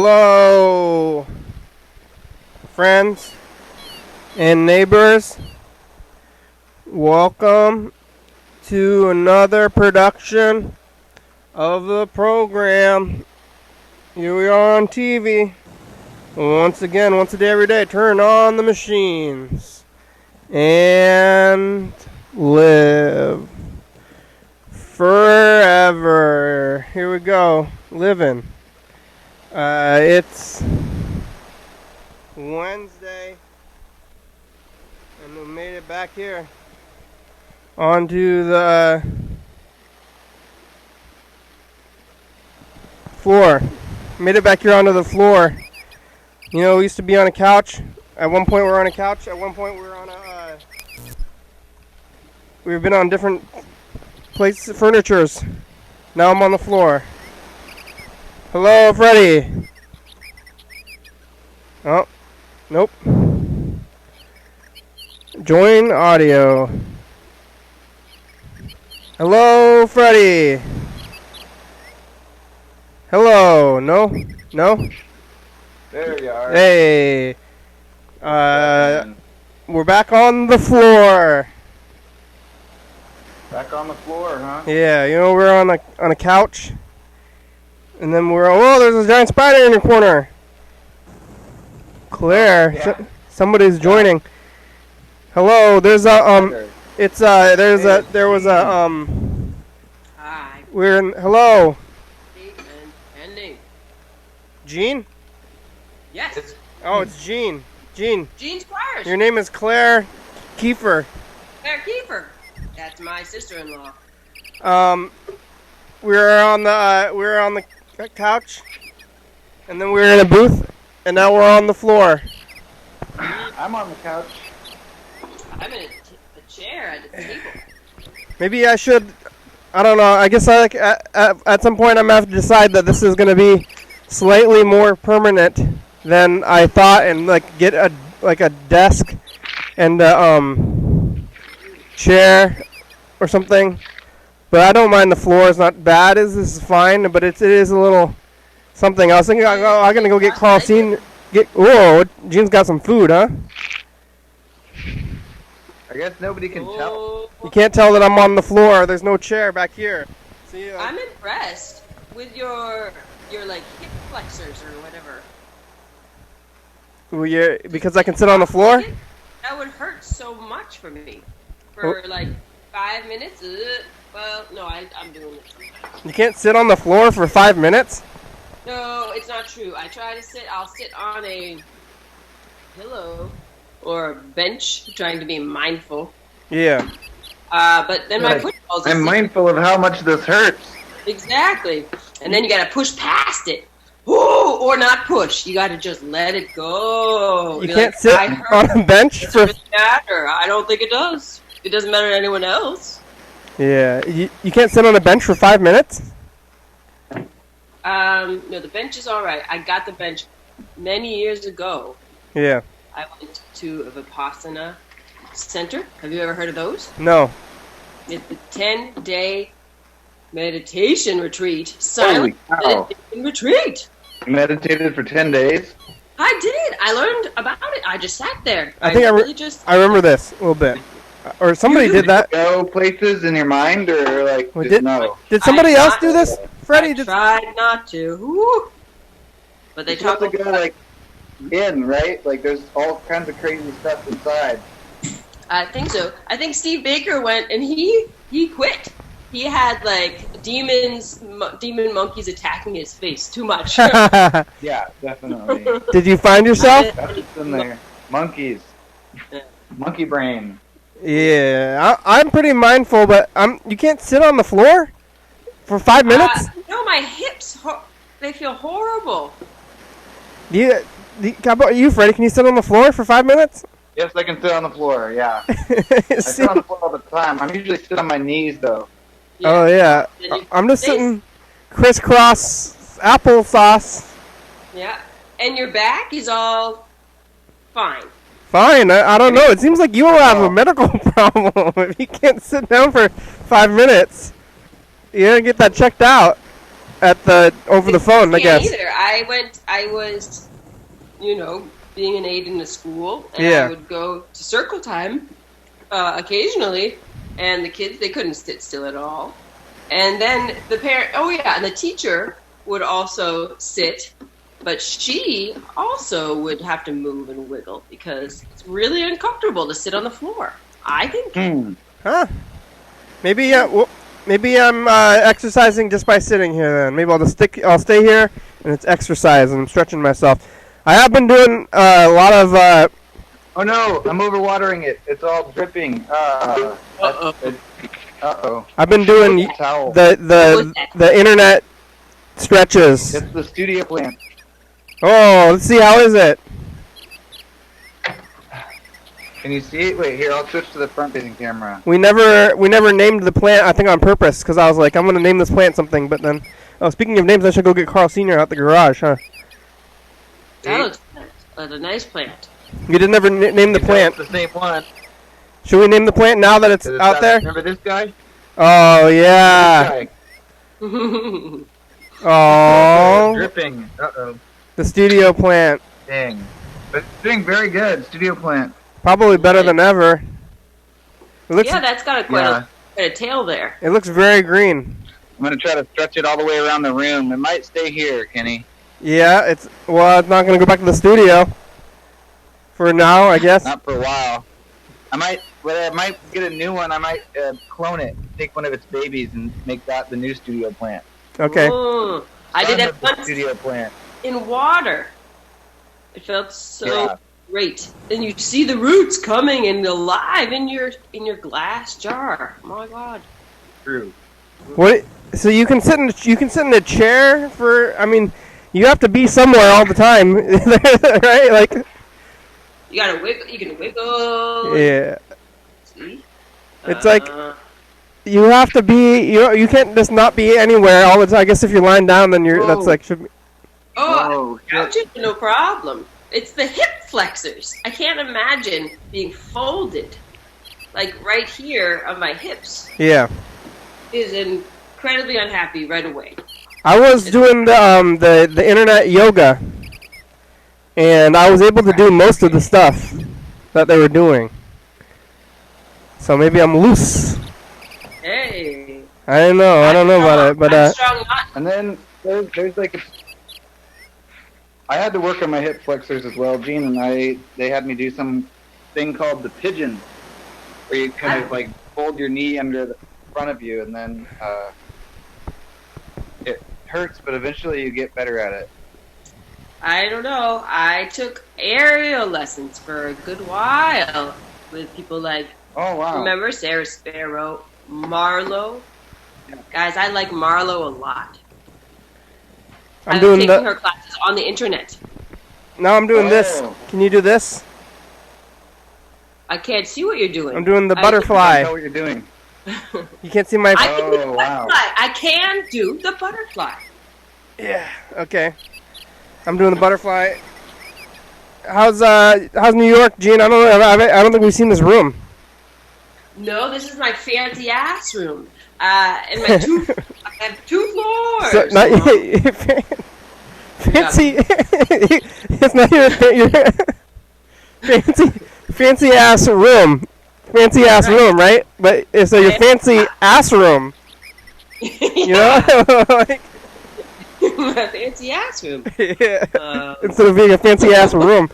Hello, friends and neighbors. Welcome to another production of the program. Here we are on TV. Once again, once a day, every day, turn on the machines and live forever. Here we go, living. It's Wednesday, and we made it back here onto the floor. Made it back here onto the floor. You know, we used to be on a couch. At one point we were on a couch. At one point we were on a we've been on different places, furnitures. Now I'm on the floor. Hello, Freddie. Oh, nope. Join audio. Hello, Freddie. Hello. No? No? There you are. Hey. We're back on the floor. Back on the floor, huh? Yeah, you know, we're on a couch. And then there's a giant spider in your corner. Claire, yeah. Somebody's joining. Hello, there's a Hi. Hello. Ending. Jean? Yes. It's Jean. Jean Squires. Your name is Claire Kiefer. Claire Kiefer. That's my sister-in-law. We were on the couch, and then we were in a booth, and now we're on the floor. I'm on the couch. I'm in a chair at the table. Maybe I should. I don't know. I guess at some point I'm gonna have to decide that this is gonna be slightly more permanent than I thought, and get a desk and a chair or something. But I don't mind the floor. It's not bad. This is fine, but it is a little something. I was thinking I'm gonna go get Carlsine. Whoa, Jean's got some food, huh? I guess nobody can tell. You can't tell that I'm on the floor. There's no chair back here. See, I'm impressed with your hip flexors or whatever. Because I can sit on the floor? That would hurt so much for me. For 5 minutes. Well, no, I'm doing it. You can't sit on the floor for 5 minutes? No, it's not true. I'll sit on a pillow or a bench, trying to be mindful. Yeah. But then my foot falls asleep. I'm mindful of how much this hurts. Exactly. And then you gotta push past it. Ooh, or not push. You gotta just let it go. You can't sit on a bench for... It doesn't matter. I don't think it does. It doesn't matter to anyone else. Yeah. You can't sit on a bench for 5 minutes? No, the bench is alright. I got the bench many years ago. Yeah. I went to a Vipassana center. Have you ever heard of those? No. It's a 10-day meditation retreat. Silent meditation retreat. You meditated for 10 days? I did. I learned about it. I just sat there. I remember this a little bit. Or somebody did that. Go places in your mind, or no? Did somebody else do this? Freddie I tried not to. Woo. But they talk to go in, right? There's all kinds of crazy stuff inside. I think so. I think Steve Baker went and he quit. He had demon monkeys attacking his face too much. Yeah, definitely. Did you find yourself? That's what's in there. Monkeys. Monkey brain. Yeah, I'm pretty mindful, but you can't sit on the floor for 5 minutes? No, my hips, they feel horrible. How about you, Freddie? Can you sit on the floor for 5 minutes? Yes, I can sit on the floor, yeah. I sit on the floor all the time. I'm usually sit on my knees, though. Yeah. Oh, yeah. I'm just sitting crisscross applesauce. Yeah, and your back is all fine. Fine. I don't know. It seems like you have a medical problem if you can't sit down for 5 minutes. You gotta get that checked out. over the phone, I guess. Either. I was, being an aide in the school, and Yeah. I would go to circle time occasionally, and the kids, they couldn't sit still at all. And then and the teacher would also sit, but she also would have to move and wiggle because it's really uncomfortable to sit on the floor, I think. Huh. Maybe I'm exercising just by sitting here then. Maybe I'll stay here and it's exercise and I'm stretching myself. I have been doing a lot of Oh no, I'm overwatering it. It's all dripping. I've been doing Towel. the internet stretches. It's the studio plant. Oh, let's see, how is it? Can you see it? Wait, here, I'll switch to the front-facing camera. We never named the plant, I think on purpose, because I was like, I'm going to name this plant something, but then, speaking of names, I should go get Carl Sr. out the garage, huh? That was a nice plant. You didn't ever name the plant. It's the same one. Should we name the plant now that it's out there? Remember this guy? Oh, yeah. This guy. Oh, Dripping. Uh-oh. the studio plant. Dang. But it's doing very good, studio plant. Probably better than ever. It looks, That's got quite a tail there. It looks very green. I'm going to try to stretch it all the way around the room. It might stay here, Kenny. Yeah, it's not going to go back to the studio. For now, I guess. Not for a while. I might get a new one. I might clone it, take one of its babies, and make that the new studio plant. Okay. Ooh, I did that once Studio plant. in water. It felt so great. And you see the roots coming and alive in your glass jar. Oh my God. True. What? So you can sit in a chair for? I mean, you have to be somewhere all the time, right? Like. You gotta wiggle. You can wiggle. Yeah. See? It's like you have to be. You can't just not be anywhere all the time. I guess if you're lying down, then that's like should be. Oh, couches, no problem. It's the hip flexors. I can't imagine being folded, like right here on my hips. Yeah. Is incredibly unhappy right away. I was doing the internet yoga, and I was able to do most of the stuff that they were doing. So maybe I'm loose. Hey. I don't know. I don't know about it, but I'm strong not. And then there's like I had to work on my hip flexors as well. Gene and they had me do some thing called the pigeon, where you kind of like fold your knee under the front of you, and then it hurts, but eventually you get better at it. I don't know. I took aerial lessons for a good while with people like, Oh wow! remember Sarah Sparrow, Marlo? Guys, I like Marlo a lot. I'm I'm doing taking her classes on the internet. Now I'm doing this. Oh. Can you do this? I can't see what you're doing. I'm doing the I butterfly. know what you're doing. You can't see my. I can do the Oh, wow. butterfly. I can do the butterfly. Yeah. Okay. I'm doing the butterfly. How's New York, Gene? I don't know. I don't think we've seen this room. No, this is my fancy ass room. And my I have 2 floors. So, not fancy. It's not your fancy ass room. Fancy ass room, right? But so your fancy ass room. You know, like, my fancy ass room. yeah. Instead of being a fancy ass room.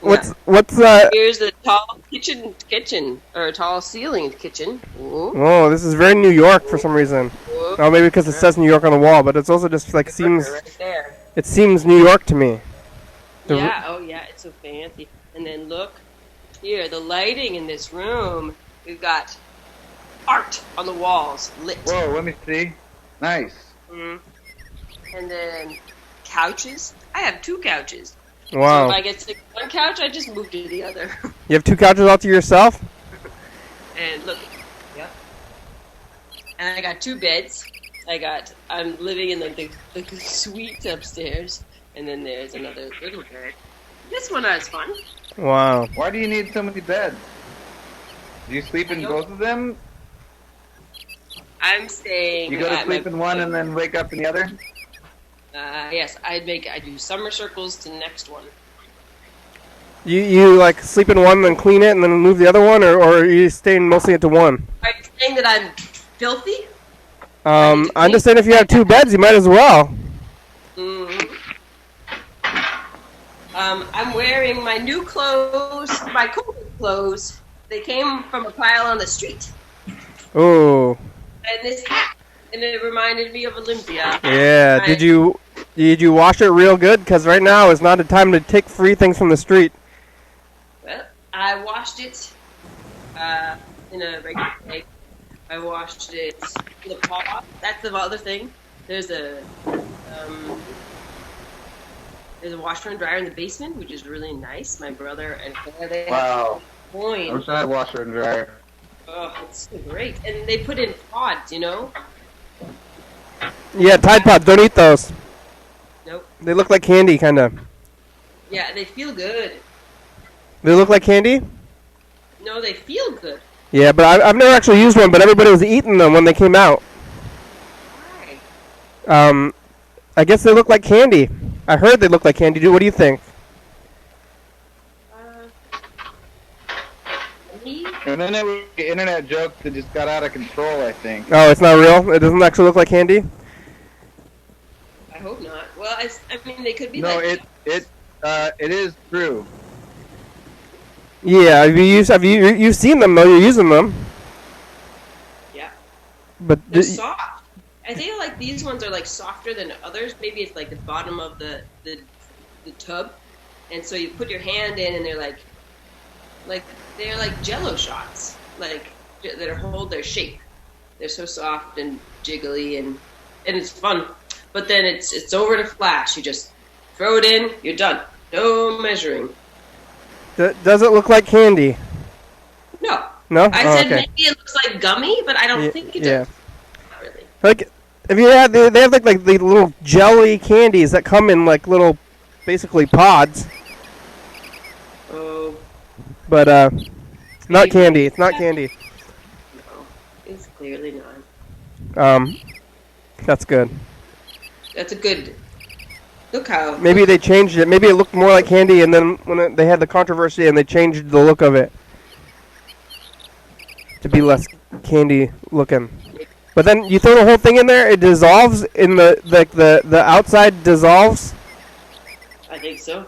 What's Here's the tall kitchen or tall ceilinged kitchen. Ooh. Oh, this is very New York for some reason. Ooh. Oh, maybe because it says New York on the wall, but it's also just like seems. Right there. It seems New York to me. Yeah. Oh, yeah. It's so fancy. And then look here, the lighting in this room. We've got art on the walls, lit. Whoa! Let me see. Nice. Mm. And then couches. I have 2 couches. Wow. So if I get sick of one couch, I just move to the other. You have 2 couches all to yourself? And look, yeah. And I got 2 beds. I'm living in the suite upstairs, and then there's another little bed. This one is fun. Wow. Why do you need so many beds? Do you sleep in both of them? I'm staying. You go to at sleep in one and then wake up in the other? Yes, I do summer circles to next one. You like sleep in one, then clean it, and then move the other one, or are you staying mostly into one? Are you saying that I'm filthy? I'm just saying if you have two beds, you might as well. Mm-hmm. I'm wearing my new clothes, my COVID clothes. They came from a pile on the street. Oh. And this hat, and it reminded me of Olympia. Yeah. Did you wash it real good? Because right now is not a time to take free things from the street. Well, I washed it in a regular way. I washed it in a pot. That's the other thing. There's a washer and dryer in the basement, which is really nice. My brother and Claire, they Wow. have coin. I wish I had a washer and dryer. Oh, it's so great. And they put in pods, you know? Yeah, Tide Pods. Don't eat those. Nope. They look like candy, kind of. Yeah, they feel good. They look like candy? No, they feel good. Yeah, but I've never actually used one, but everybody was eating them when they came out. Why? I guess they look like candy. I heard they look like candy. What do you think? Me? And then it was the internet joke that just got out of control, I think. Oh, it's not real? It doesn't actually look like candy? I hope not. Well, I mean, they could be No, like... it is true. Yeah, you've seen them though, you're using them. Yeah. But They're soft. I feel like these ones are like softer than others. Maybe it's like the bottom of the tub. And so you put your hand in and they're like Jello shots. Like that hold their shape. They're so soft and jiggly and it's fun. But then it's over to flash. You just throw it in, you're done. No measuring. does it look like candy? No. No? I Oh, said okay. maybe it looks like gummy, but I don't think it does. Not really. Like, if you had, they have like the little jelly candies that come in like little, basically pods. Oh, But not candy. It's not candy. no. It's clearly not. That's good. That's a good... Look how... Maybe they changed it. Maybe it looked more like candy, and then when they had the controversy, and they changed the look of it to be less candy looking. But then you throw the whole thing in there, it dissolves in the outside dissolves. I think so.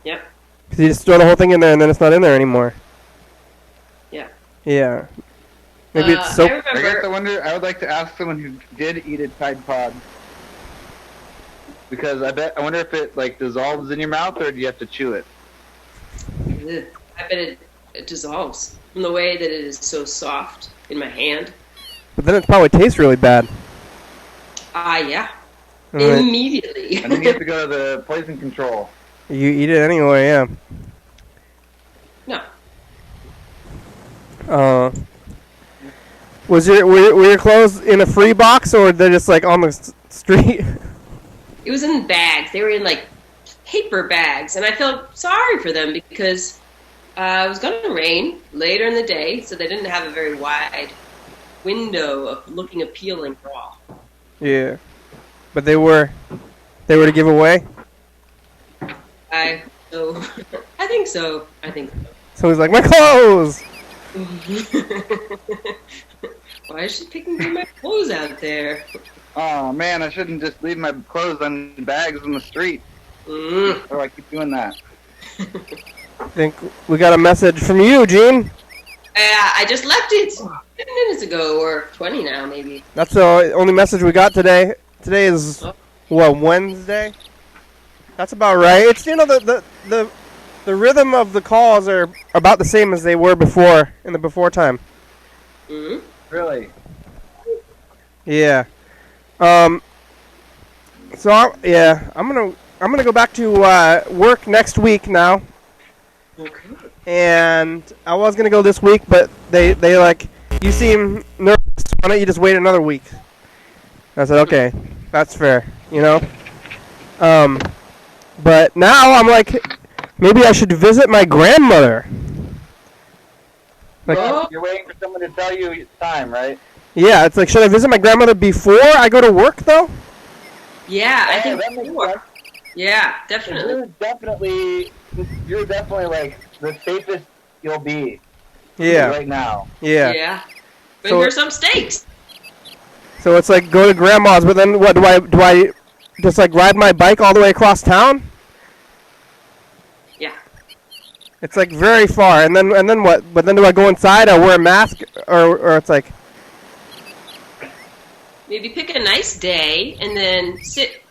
Yep. Cause you just throw the whole thing in there, and then it's not in there anymore. Yeah. Yeah. Maybe it's so. I remember... I would like to ask someone who did eat a Tide Pod. Because I wonder if it like dissolves in your mouth or do you have to chew it? I bet it dissolves from the way that it is so soft in my hand. But then it probably tastes really bad. Yeah. Right. Immediately. And then you have to go to the poison control. You eat it anyway, yeah. No. Were your clothes in a free box or they're just like on the street? It was in bags. They were in like paper bags, and I felt sorry for them because it was going to rain later in the day, so they didn't have a very wide window of looking appealing raw. Yeah, but they were to give away. I think so. So he's like, my clothes. Why is she picking through my clothes out there? Oh man, I shouldn't just leave my clothes on bags in the street. Mm. Or I keep doing that. I think we got a message from you, Gene. I just left it 10 minutes ago, or 20 now, maybe. That's the only message we got today. Today is Wednesday. That's about right. It's the rhythm of the calls are about the same as they were before in the before time. Mm-hmm. Really? Yeah. I'm gonna go back to work next week now. Okay. And I was gonna go this week, but they like, you seem nervous. Why don't you just wait another week? I said, okay, that's fair, you know. But now I'm like, maybe I should visit my grandmother. Like, Oh. You're waiting for someone to tell you it's time, right? Yeah, it's like, should I visit my grandmother before I go to work, though? Yeah, I Yeah, think that makes before. sense. Yeah, definitely. You're definitely like the safest you'll be Yeah. right now. Yeah. Yeah. But So- here's some steaks. So it's like go to grandma's, but then what do I just like ride my bike all the way across town? Yeah. It's like very far, and then what? But then do I go inside? I wear a mask, or it's like Maybe pick a nice day and then sit.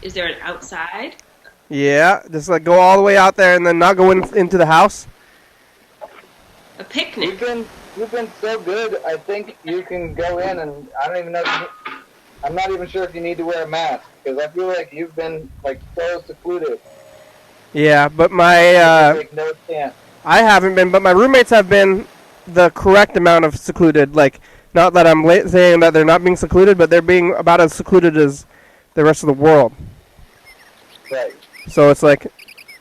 Is there an outside? yeah, just like go all the way out there and then not go into the house. A picnic. You've been so good. I think you can go in, and I don't even know. I'm not even sure if you need to wear a mask because I feel like you've been like so secluded. Yeah, but my Like no chance. I haven't been, but my roommates have been the correct amount of secluded. Like, not that I'm saying that they're not being secluded, but they're being about as secluded as the rest of the world. Right. So it's like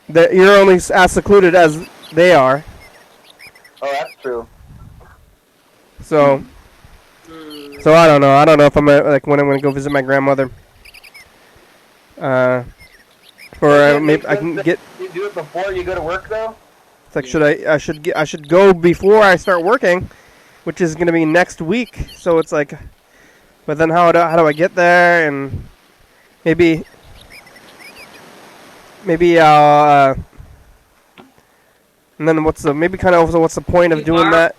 you're only as secluded as they are. Oh, that's true. So I don't know. I don't know if I'm like when I'm gonna go visit my grandmother. Or maybe I can get. You do it before you go to work, though. It's like I should go before I start working, which is gonna be next week. So it's like, but then how do I get there? And maybe I'll. And then what's the point of doing that?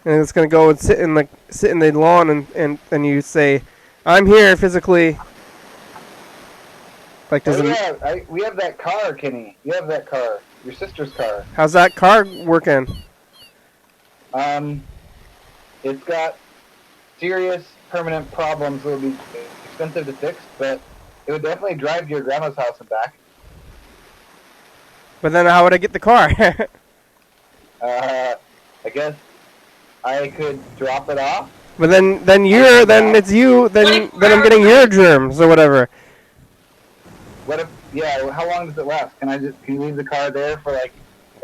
And it's gonna go and sit in the lawn and you say, I'm here physically. Like does it? We have that car, Kenny. You have that car. Your sister's car. How's that car working? It's got serious permanent problems. It'll be expensive to fix, but it would definitely drive to your grandma's house and back. But then how would I get the car? I guess I could drop it off. But then it's you. Then I'm getting your germs or whatever. What if? Yeah. How long does it last? Can you leave the car there for like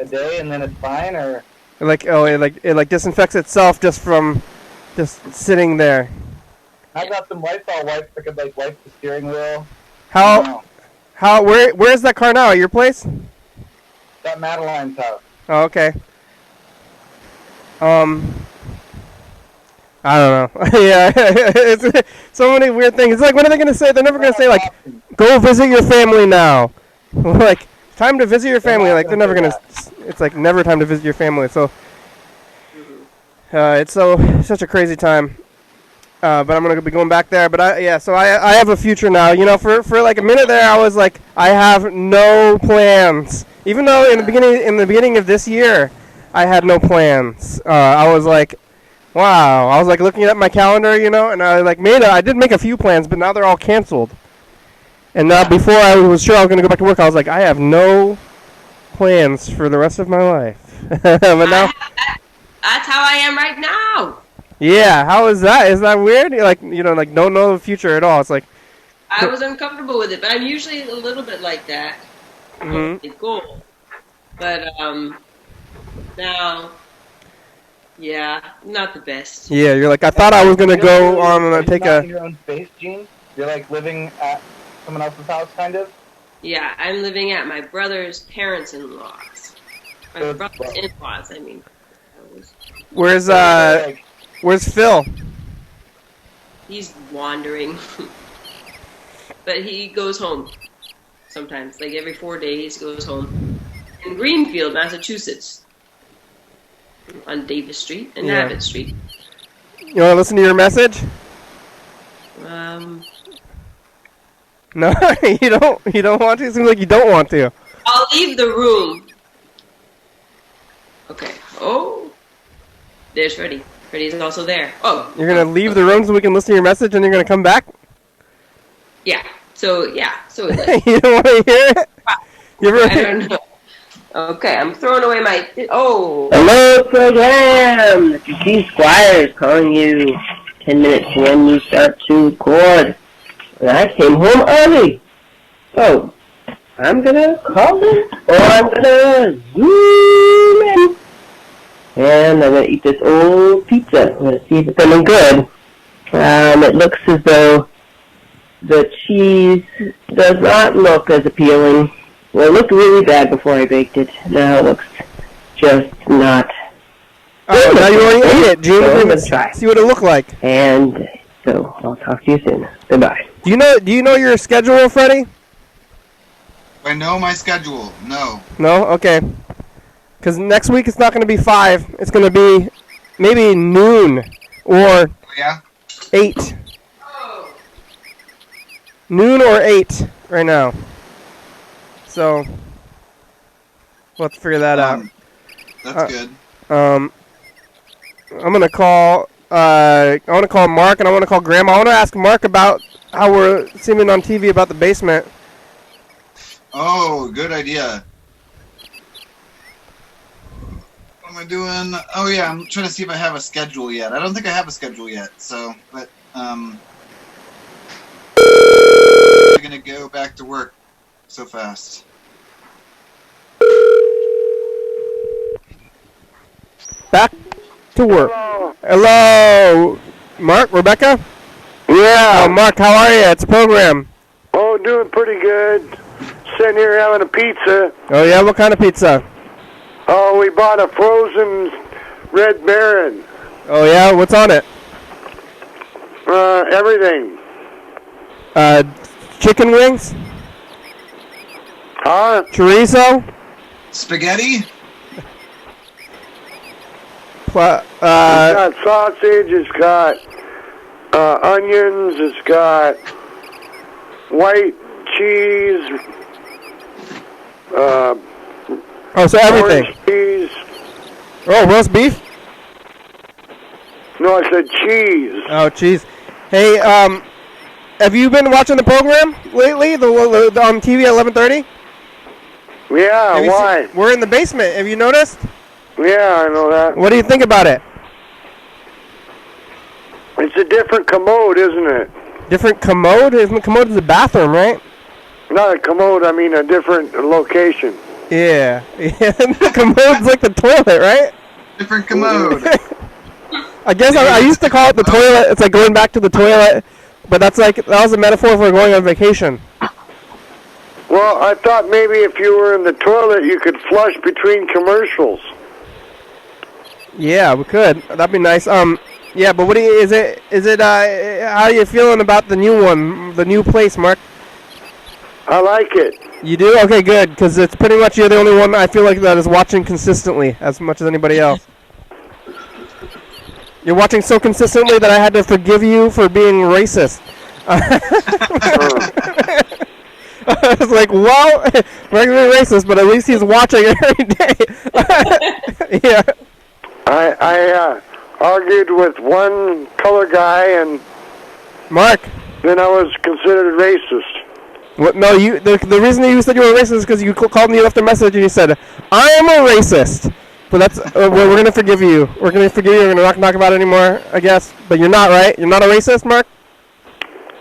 a day and then it's fine, or? It disinfects itself just from sitting there. I got some Lysol wipes that could like wipe the steering wheel. Where is that car now? At your place? That Madeline's house. Oh, okay. I don't know. Yeah, it's so many weird things. It's like, what are they gonna say? They're never gonna say like, go visit your family now. Like, time to visit your family. Like, they're never gonna. It's like never time to visit your family. So, it's such a crazy time. But I'm gonna be going back there. But I have a future now. You know, for like a minute there, I was like, I have no plans. Even though in the beginning of this year, I had no plans. I was like, wow. I was like looking at my calendar, you know, and I did make a few plans, but now they're all canceled. And now before I was sure I was gonna go back to work, I was like, I have no plans for the rest of my life. But now, that's how I am right now. yeah. How is that? Is that weird? You're like, you know, like don't know the future at all. It's like I was uncomfortable with it, but I'm usually a little bit like that. Mm-hmm. Cool. But now, yeah, not the best. yeah. You're like, I thought I was gonna go on and take in a. your own space, Gene. You're like living at someone else's house, kind of. Yeah, I'm living at my brother's parents-in-laws. My Good. brother's in-laws, I mean. Where's Phil? He's wandering. But he goes home sometimes. Like every 4 days, he goes home. In Greenfield, Massachusetts. On Davis Street and Yeah. Abbott Street. You want to listen to your message? No, you don't. You don't want to. It seems like you don't want to. I'll leave the room. Okay. Oh. There's Freddie. Freddie's also there. Oh. You're gonna leave the room so we can listen to your message, and you're gonna come back. Yeah. So like, You don't want to hear it. You I ever? don't know. Okay, I'm throwing away my. Oh. Hello, program. This is Steve Squires calling you 10 minutes when you start to record. And I came home early. So, I'm gonna call them, or I'm gonna zoom in. And I'm going to eat this old pizza. I'm going to see if it's any good. It looks as though the cheese does not look as appealing. Well, it looked really bad before I baked it. Now it looks just not. Oh, now you already ate it, Gene. So Let's try. see what it looked like. And so I'll talk to you soon. Goodbye. Do you know your schedule, Freddie? I know my schedule. No. No? Okay. Because next week it's not going to be 5. It's going to be maybe noon or Oh, yeah? 8. Noon or 8 right now. So we'll have to figure that out. That's good. I'm gonna call. I want to call Mark and I want to call Grandma. I want to ask Mark about how we're seeing on TV about the basement. Oh, good idea. What am I doing? Oh yeah, I'm trying to see if I have a schedule yet. I don't think I have a schedule yet. So, but I'm gonna go back to work so fast. Back to work. Hello, Mark, Rebecca. Yeah. Mark, how are you? It's a program. Oh, doing pretty good. Sitting here having a pizza. Oh yeah, what kind of pizza? Oh, we bought a frozen Red Baron. Oh yeah, what's on it? Everything. Chicken wings, Huh? chorizo. Spaghetti? It's got sausage. It's got onions. It's got white cheese. Oh, so everything. Orange cheese. Oh, roast beef. No, I said cheese. Oh, jeez. Hey, have you been watching the program lately? The on TV at 11:30. Yeah, Have you why? seen- we're in the basement. Have you noticed? Yeah, I know that. What do you think about it? It's a different commode, isn't it? Different commode? Isn't the commode is the bathroom, right? Not a commode, I mean a different location. Yeah. Yeah. The commode's like the toilet, right? Different commode. I guess I used to call it the toilet. It's like going back to the toilet, but that was a metaphor for going on vacation. Well, I thought maybe if you were in the toilet, you could flush between commercials. Yeah, we could. That'd be nice. Yeah, but is it how are you feeling about the new one, the new place, Mark? I like it. You do? Okay, good, because it's pretty much you're the only one I feel like that is watching consistently as much as anybody else. You're watching so consistently that I had to forgive you for being racist. I was like, well, we're going to be racist, but at least he's watching every day. Yeah. I argued with one color guy, and Mark. then I was considered racist. What, no, the reason you said you were racist is because you called me, you left a message, and you said, I am a racist. But that's, we're going to forgive you. We're going to forgive you. We're going to not talk about it anymore, I guess. But you're not, right? You're not a racist, Mark?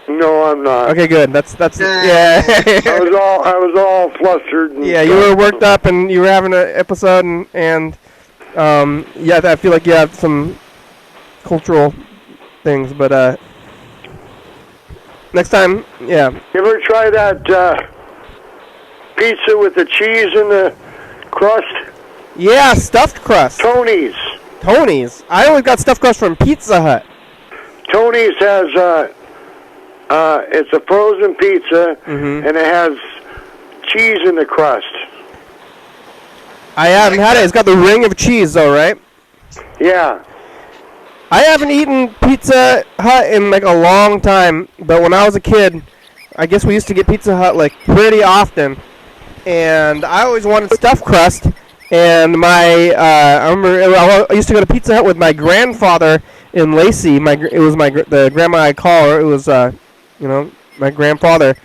No, I'm not. Okay, good. That's yeah. I was all flustered. And yeah, you were worked up, and you were having an episode, and yeah, I feel like you have some cultural things, but next time, yeah. You ever try that pizza with the cheese in the crust? Yeah, stuffed crust. Tony's. Tony's. I always got stuffed crust from Pizza Hut. Tony's has it's a frozen pizza, and it has cheese in the crust. I haven't had it. It's got the ring of cheese, though, right? Yeah. I haven't eaten Pizza Hut in like a long time, but when I was a kid, I guess we used to get Pizza Hut like pretty often, and I always wanted stuffed crust. And I remember I used to go to Pizza Hut with my grandfather in Lacey. It was the grandma I call her. It was my grandfather.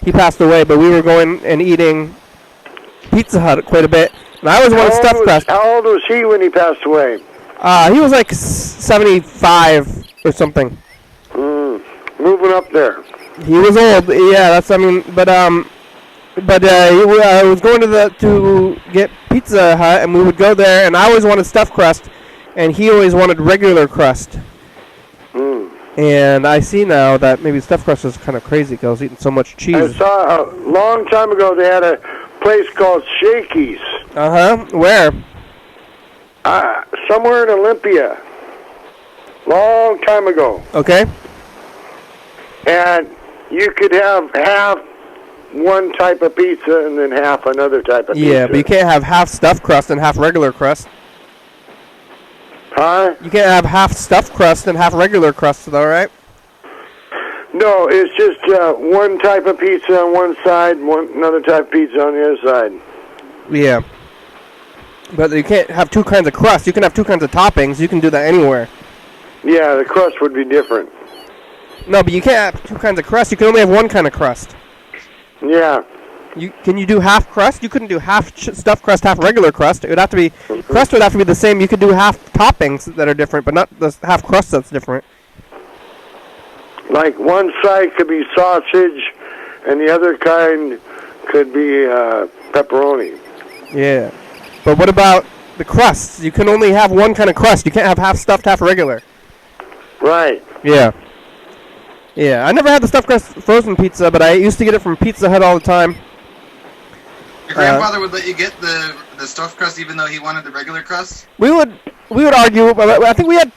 He passed away, but we were going and eating Pizza Hut quite a bit. And I always wanted stuffed crust. How old was he when he passed away? He was like 75 or something. Moving up there. He was old. Yeah, I was going to get Pizza Hut, and we would go there, and I always wanted stuffed crust. and he always wanted regular crust. And I see now that maybe stuffed crust is kind of crazy because I was eating so much cheese. I saw a long time ago they had a place called Shakey's. Where? Somewhere in Olympia. Long time ago. Okay. And you could have half one type of pizza and then half another type of pizza. Yeah, but you can't have half stuffed crust and half regular crust. Huh? You can't have half stuffed crust and half regular crust, though, right? No, it's just one type of pizza on one side, another type of pizza on the other side. Yeah. But you can't have two kinds of crust. You can have two kinds of toppings. You can do that anywhere. Yeah, the crust would be different. No, but you can't have two kinds of crust. You can only have one kind of crust. Yeah. Can you do half crust? You couldn't do half stuffed crust, half regular crust. It would have to be crust would have to be the same. You could do half toppings that are different, but not the half crust that's different. Like one side could be sausage, and the other kind could be pepperoni. Yeah. But what about the crusts? You can only have one kind of crust. You can't have half stuffed, half regular. Right. Yeah. Yeah. I never had the stuffed crust frozen pizza, but I used to get it from Pizza Hut all the time. Your grandfather would let you get the stuffed crust even though he wanted the regular crust? We would argue, but I think we had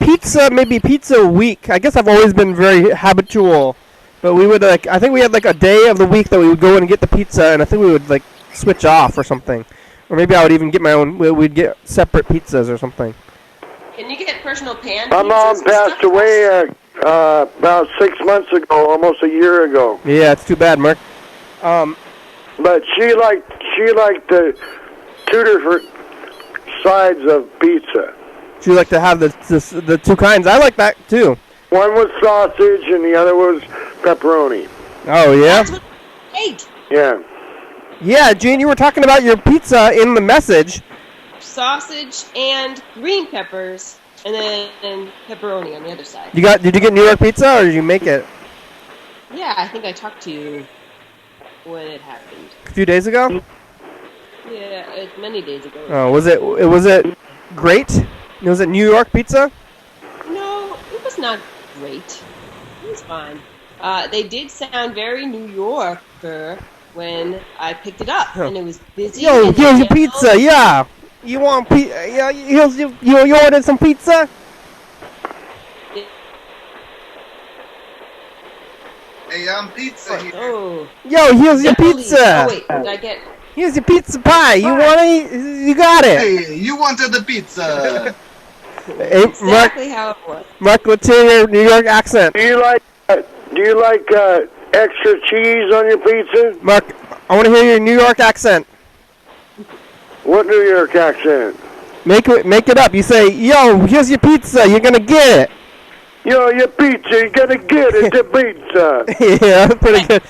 maybe pizza a week. I guess I've always been very habitual. But we would, I think we had a day of the week that we would go and get the pizza, and I think we would, switch off or something. Or maybe I would even get my own, we'd get separate pizzas or something. Can you get personal pan My pizzas mom with passed stuffed away about 6 months ago, almost a year ago. Yeah, it's too bad, Mark. But she liked the two different sides of pizza. You like to have the two kinds. I like that too. One was sausage and the other was pepperoni. Oh yeah. That's what I hate. Yeah. Yeah, Gene, you were talking about your pizza in the message. Sausage and green peppers, and then pepperoni on the other side. Did you get New York pizza or did you make it? Yeah, I think I talked to you when it happened. A few days ago? Yeah, many days ago. Oh, was it great? Was it New York pizza? No, it was not great. It was fine. They did sound very New Yorker when I picked it up, and it was busy. Yo, here's your pizza. Yeah, you want pizza? Yeah, you ordered some pizza. Hey, pizza here. Oh. Yo, here's your pizza. Oh wait, did I get? Here's your pizza pie. You want it? You got it. Hey, you wanted the pizza. Hey, Exactly how it was. Mark, let's hear your New York accent. Do you like extra cheese on your pizza? Mark, I want to hear your New York accent. What New York accent? Make it up. You say, "Yo, here's your pizza. You're gonna get it." Yo, your pizza, you're gonna get it, the pizza. Yeah, that's pretty good.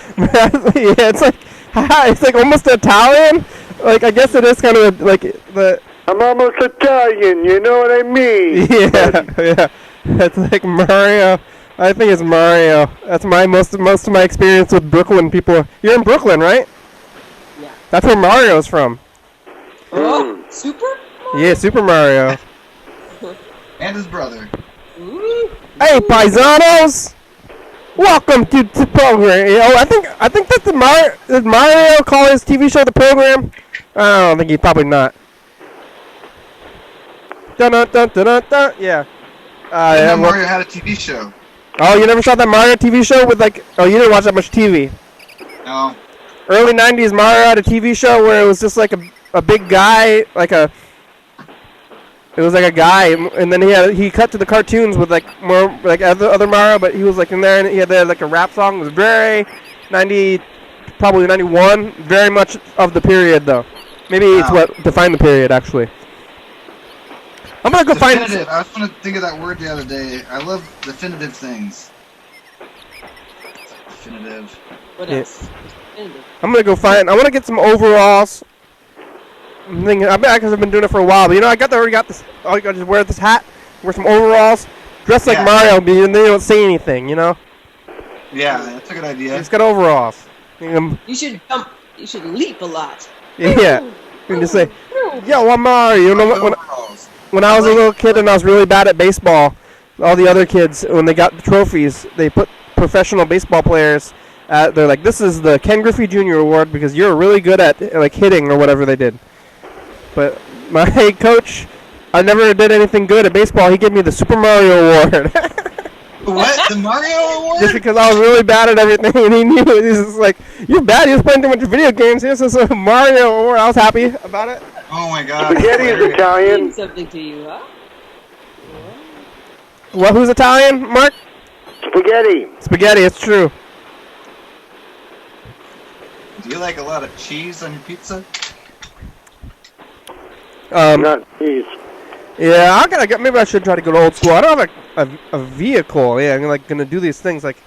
Yeah, it's like almost Italian. Like I guess it is kind of like the. I'm almost Italian, you know what I mean? Yeah. That's like Mario. I think it's Mario. That's most of my experience with Brooklyn people. You're in Brooklyn, right? Yeah. That's where Mario's from. Oh, Super Mario? Yeah, Super Mario. And his brother. Ooh. Hey, paisanos! Welcome to the program. Oh, I think that's did Mario call his TV show the program? I don't think he probably not. Dun dun dun dun dun dun. Yeah. I Yeah. know Mario had a TV show. Oh, you never saw that Mario TV show with oh, you didn't watch that much TV. No. Early 90s Mario had a TV show where it was just like a big guy, it was like a guy, and then he cut to the cartoons with more other Mario, but he was in there and he had a rap song. It was very 90, probably 91, very much of the period though. Maybe it's what defined the period actually. I'm gonna go Definitive. find. I was trying to think of that word the other day. I love definitive things. Definitive. What Yeah. else? I'm gonna go find. I want to get some overalls. I'm thinking, because I've been doing it for a while, but I already got this. I gotta just wear this hat, wear some overalls, dress like Mario, and then you don't say anything, Yeah, that's a good idea. Just got overalls. You should jump. You should leap a lot. Yeah. You can just say, "Yo, I'm Mario." You know what? Overalls. when I was a little kid and I was really bad at baseball, all the other kids, when they got the trophies, they put professional baseball players. They're like, this is the Ken Griffey Jr. Award because you're really good at like hitting or whatever they did. But my coach, I never did anything good at baseball. He gave me the Super Mario Award. What? The Mario Award? Just because I was really bad at everything, and he knew it. He's just like, you're bad. He was playing too much video games. Here's this Mario Award. I was happy about it. Oh my God. Spaghetti is Italian. Means something to you, huh? Well, who's Italian, Mark? Spaghetti. Spaghetti. It's true. Do you like a lot of cheese on your pizza? Not cheese. Yeah, maybe I should try to go old school. I don't have a vehicle. Yeah, I'm like gonna do these things. Like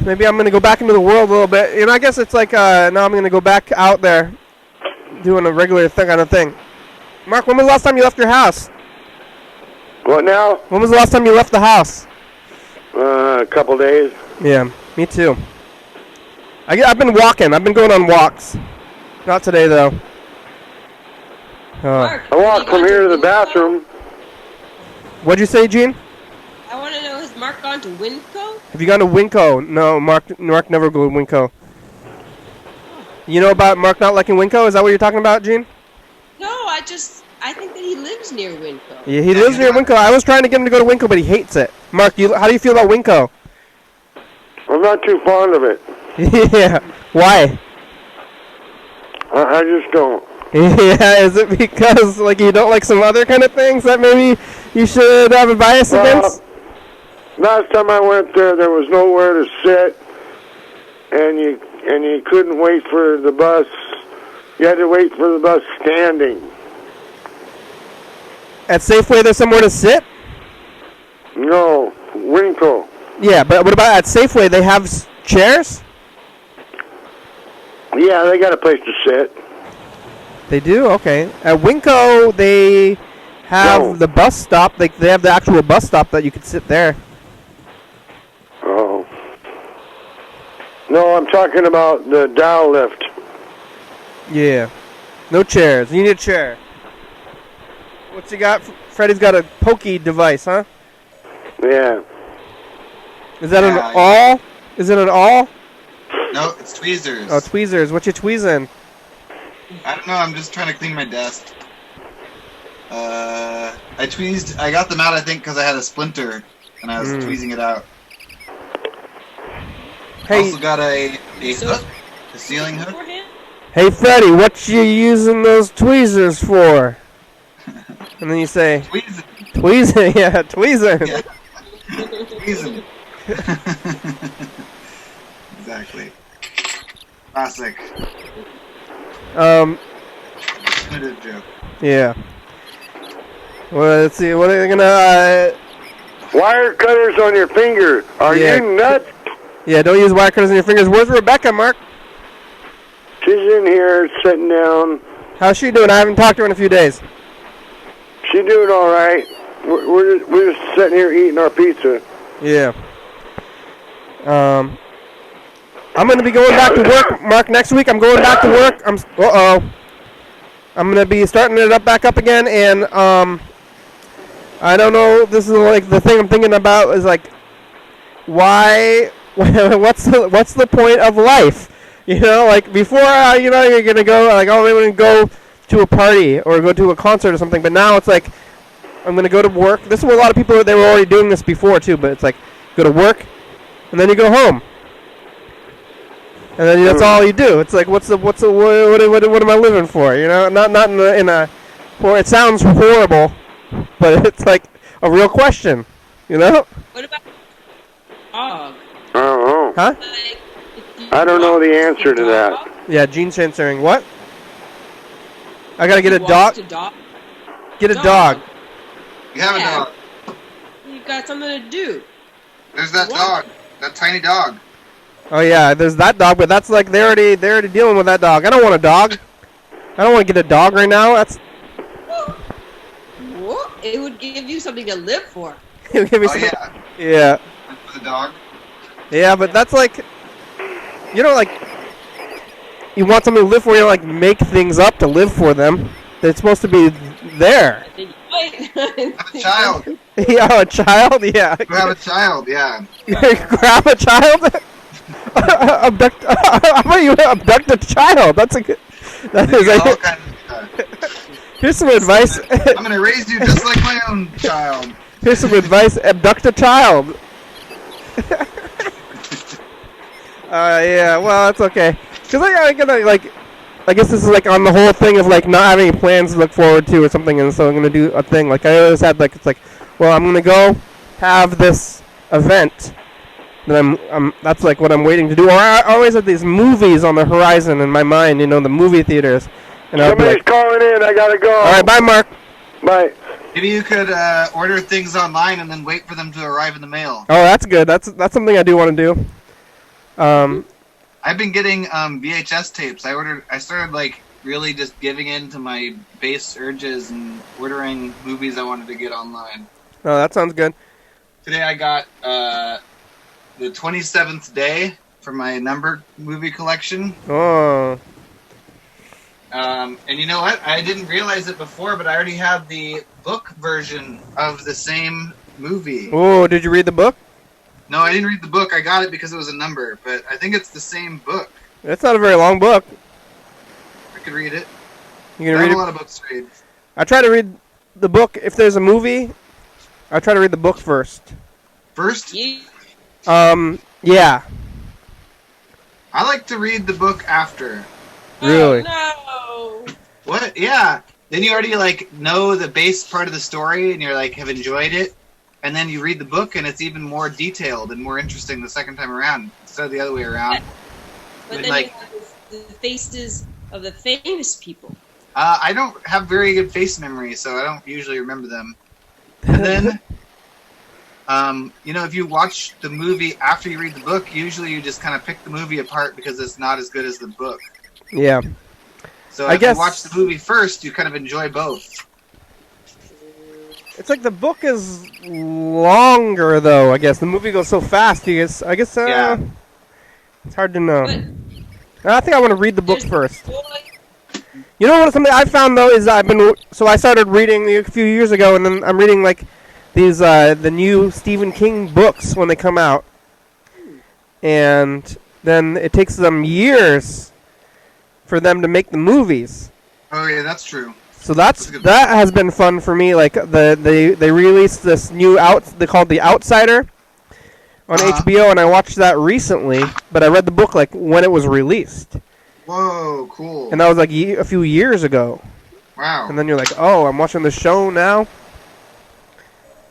maybe I'm gonna go back into the world a little bit. You know, I guess it's like now I'm gonna go back out there, doing a regular kind of thing. Mark, when was the last time you left your house? What now? When was the last time you left the house? A couple days. Yeah, me too. I've been walking. I've been going on walks. Not today though. Mark, I walked from here to the bathroom. What'd you say, Gene? I want to know, has Mark gone to Winco? Have you gone to Winco? No, Mark never go to Winco. You know about Mark not liking Winco? Is that what you're talking about, Gene? No, I think that he lives near Winco. Yeah, he lives near Winco. I was trying to get him to go to Winco, but he hates it. Mark, how do you feel about Winco? I'm not too fond of it. Yeah. Why? I just don't. Yeah, is it because like you don't like some other kind of things that maybe you should have a bias against? Last time I went there was nowhere to sit, and you couldn't wait for the bus. You had to wait for the bus standing. At Safeway, there's somewhere to sit? No, Winkle. Yeah, but what about at Safeway? They have chairs? Yeah, they got a place to sit. They do? Okay. At Winco, they have the bus stop. They have the actual bus stop that you could sit there. Oh. No, I'm talking about the dial lift. Yeah. No chairs. You need a chair. What's he got? Freddie's got a pokey device, huh? Yeah. Is that an all? Is it an all? No, it's tweezers. Oh, tweezers. What you tweezing? I don't know, I'm just trying to clean my desk. I got them out, I think, because I had a splinter, and I was tweezing it out. Hey. Also got a hook, a ceiling hook. Hey, Freddie, what you using those tweezers for? And then you say, Tweezing. Tweezing, yeah, tweezing. Yeah. Tweezing. Exactly. Classic. Definitive joke. Yeah. Well, let's see. What are they gonna? Wire cutters on your finger. Are you nuts? Yeah, don't use wire cutters on your fingers. Where's Rebecca, Mark? She's in here sitting down. How's she doing? I haven't talked to her in a few days. She's doing all right. We're just sitting here eating our pizza. Yeah. I'm going to be going back to work, Mark, next week. I'm going back to work. I'm going to be starting it back up again, and I don't know, this is like the thing I'm thinking about is like, why, what's the point of life? You know, like before, you're going to go, like, oh, I'm going to go to a party or go to a concert or something, but now it's like, I'm going to go to work. This is what a lot of people, they were already doing this before too, but it's like, go to work, and then you go home. And then that's all you do. It's like, what am I living for? You know, not in a, well, it sounds horrible, but it's like a real question. You know? What about dog? I don't know. Huh? I don't know the answer to that. Yeah, Gene's answering. What? I gotta get a dog. dog. Get a dog. You have a dog. You got something to do. There's that dog. That tiny dog. Oh yeah, there's that dog, but that's like they're already dealing with that dog. I don't want a dog. I don't want to get a dog right now. That's. What? It would give you something to live for. Give me yeah. For the dog. Yeah, but that's like, you know, like you want something to live for. You like make things up to live for them. It's supposed to be there. I think you might. Have a child. Yeah, a child. Yeah. You have a child, yeah. Grab a child. Abduct. How about you abduct a child? That's a good. That is All like. kinds of stuff. Here's some advice. I'm gonna raise you just like my own child. Here's some advice. Abduct a child. Yeah. Well, that's okay. Cause I gotta like. I guess this is like on the whole thing of like not having plans to look forward to or something, and so I'm gonna do a thing. Like I always had like it's like, well, I'm gonna go have this event that I'm that's like what I'm waiting to do. Or I always have these movies on the horizon in my mind, you know, the movie theaters. And I'll be Somebody's like, calling in. I gotta go. all right, bye, Mark. Bye. Maybe you could order things online and then wait for them to arrive in the mail. Oh, that's good. That's something I do want to do. I've been getting VHS tapes. I started like really just giving in to my base urges and ordering movies I wanted to get online. Oh, that sounds good. Today I got the 27th Day for my number movie collection. Oh. And you know what? I didn't realize it before, but I already have the book version of the same movie. Oh, did you read the book? No, I didn't read the book. I got it because it was a number, but I think it's the same book. It's not a very long book. I could read it. You I can have read a lot it. of books to read. I try to read the book if there's a movie. I try to read the book first. First, Yeah. I like to read the book after. Really? Oh, no. What? Yeah. Then you already like know the base part of the story, and you're like have enjoyed it, and then you read the book, and it's even more detailed and more interesting the second time around instead of the other way around. But And, then like, you have the faces of the famous people. I don't have very good face memory, so I don't usually remember them. And then, if you watch the movie after you read the book, usually you just kind of pick the movie apart because it's not as good as the book. Yeah. So I if guess you watch the movie first, you kind of enjoy both. it's like the book is longer, though. I guess the movie goes so fast. I guess. Yeah. It's hard to know. But I think I want to read the book there's first. boy- You know what? Something I found though is I started reading a few years ago, and then I'm reading like these the new Stephen King books when they come out, and then it takes them years for them to make the movies. Oh yeah, that's true. So That's a good that has been fun for me. Like they released this new they called The Outsider on HBO, and I watched that recently. But I read the book like when it was released, Whoa, cool. and that was like a few years ago. Wow. And then you're like, oh, I'm watching the show now.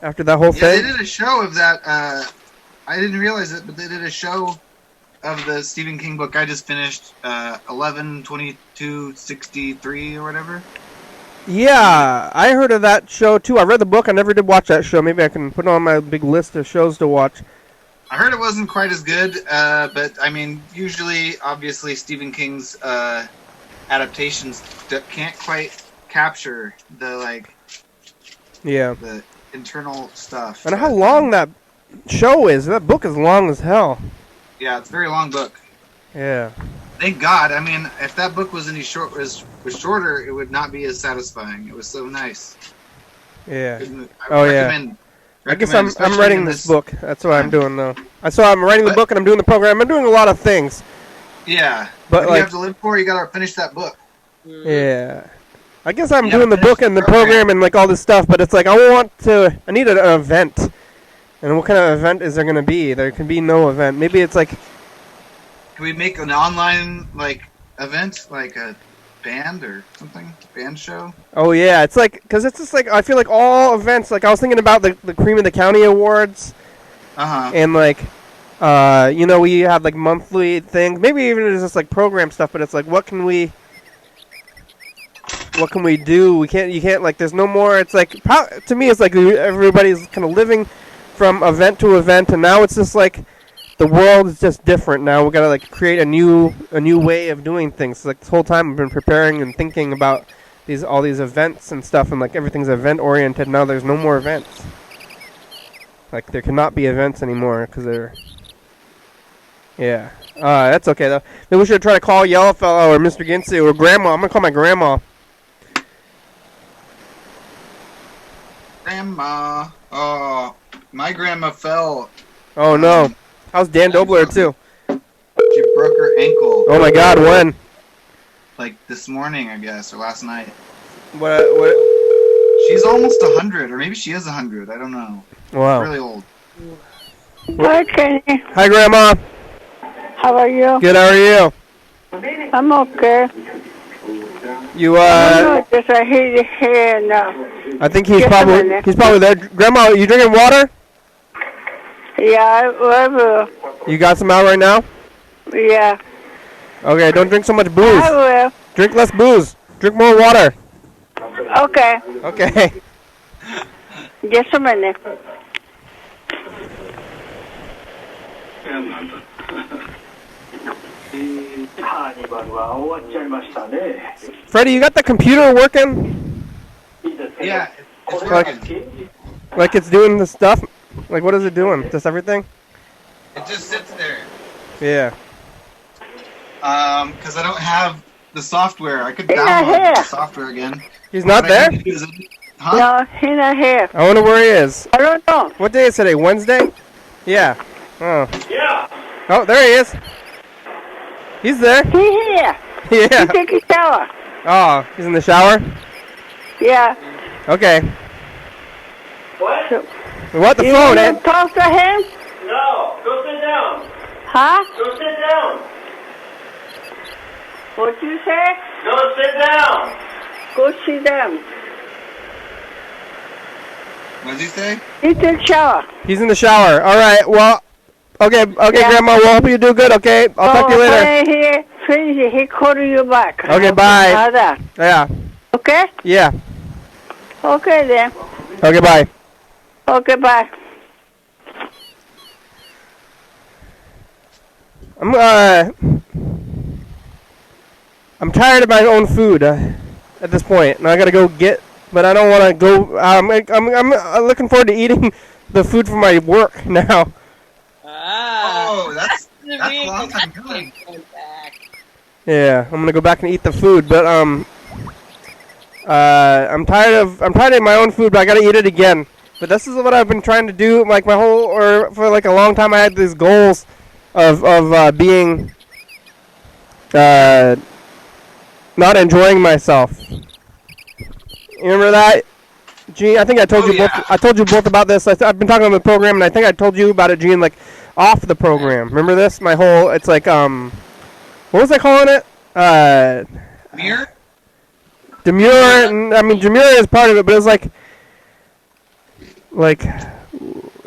After that whole Yeah, they thing. did a show of that. I didn't realize it, but they did a show of the Stephen King book I just finished, 11/22/63 or whatever. Yeah, I heard of that show too. I read the book. I never did watch that show. Maybe I can put it on my big list of shows to watch. I heard it wasn't quite as good, but I mean, usually, obviously, Stephen King's adaptations can't quite capture the Yeah. the internal stuff. And how long that show is. That book is long as hell. Yeah, it's a very long book. Yeah. Thank God. I mean, if that book was was shorter, it would not be as satisfying. It was so nice. Yeah. I yeah. recommend. I guess recommend, I'm especially writing in this book. That's what I'm time. doing though. I'm writing the But- book and I'm doing the program. I'm doing a lot of things. Yeah, But what like you have to live for, you gotta finish that book. yeah. I guess I'm You doing the gotta book finish and the the program. program and like all this stuff, but it's like I need an event. And what kind of event is there going to be? There can be no event. Maybe it's like Can we make an online event, like a band or something, band show? oh yeah, it's like cuz it's just like I feel like all events like I was thinking about the Cream of the County Awards and like we have like monthly things. Maybe even it's just like program stuff, but it's like what can we do? You can't like there's no more. It's like to me it's like everybody's kind of living from event to event, and now it's just like the world is just different now. We gotta like create a new way of doing things. Like this whole time I've been preparing and thinking about all these events and stuff, and like everything's event oriented. Now there's no more events. Like there cannot be events anymore because they're yeah. That's okay though. Maybe we should try to call Yellowfellow or Mr. Ginsey or Grandma. I'm gonna call my grandma. Grandma. Oh, my grandma fell. Oh no. How's Dan Dobler too? She broke her ankle. Oh my God, when? Like this morning, I guess, or last night. What? She's almost 100, or maybe she is 100. I don't know. Wow. Really old. Hi, Kenny. Hi, Grandma. How are you? Good, how are you? I'm okay. You, No, just I hear you here now. I think he's Just a probably minute. there. Grandma, you drinking water? Yeah, I will. You got some out right now? Yeah, Okay, don't drink so much booze. I will. Drink less booze. Drink more water. Okay, Okay. just a minute. Freddie, you got the computer working? Yeah, it's Like, working. like it's doing the stuff? Like, what is it doing? Just everything? It just sits there. Yeah. Because I don't have the software. I could He's not download here. the software again. He's not What I there? need to do is- Huh? No, he's not here. I wonder where he is. I don't know. What day is today? Wednesday? Yeah. Oh. Yeah. Oh, there he is. He's there. He's here. Yeah. He take a shower. Oh, he's in the shower? Yeah. Okay. What? What the You phone, wanna eh? talk to him? No, go sit down. Huh? Go sit down. What you say? Go sit down. Go sit down. What did he say? He take shower. He's in the shower. All right. Well, okay, Yeah. Grandma. We'll hope you do good. Okay. I'll talk to you later. When he finish, he call you back. Okay, bye. Other. Yeah. Okay? Yeah. Okay then. Okay. Bye. Okay, bye. I'm tired of my own food at this point, and I gotta go get. But I don't want to go. I'm looking forward to eating the food from my work now. Oh, that's the a reason long time I coming. went back. Yeah, I'm gonna go back and eat the food, but I'm tired of my own food, but I gotta eat it again. But this is what I've been trying to do, like for like a long time. I had these goals of being not enjoying myself. You remember that, Gene? I think I told Oh, you yeah. both. I told you both about this. I've been talking on the program, and I think I told you about it, Gene, like off the program. Remember this? My whole. It's like what was I calling it? Mirror? Demure. I mean, demure is part of it, but it's like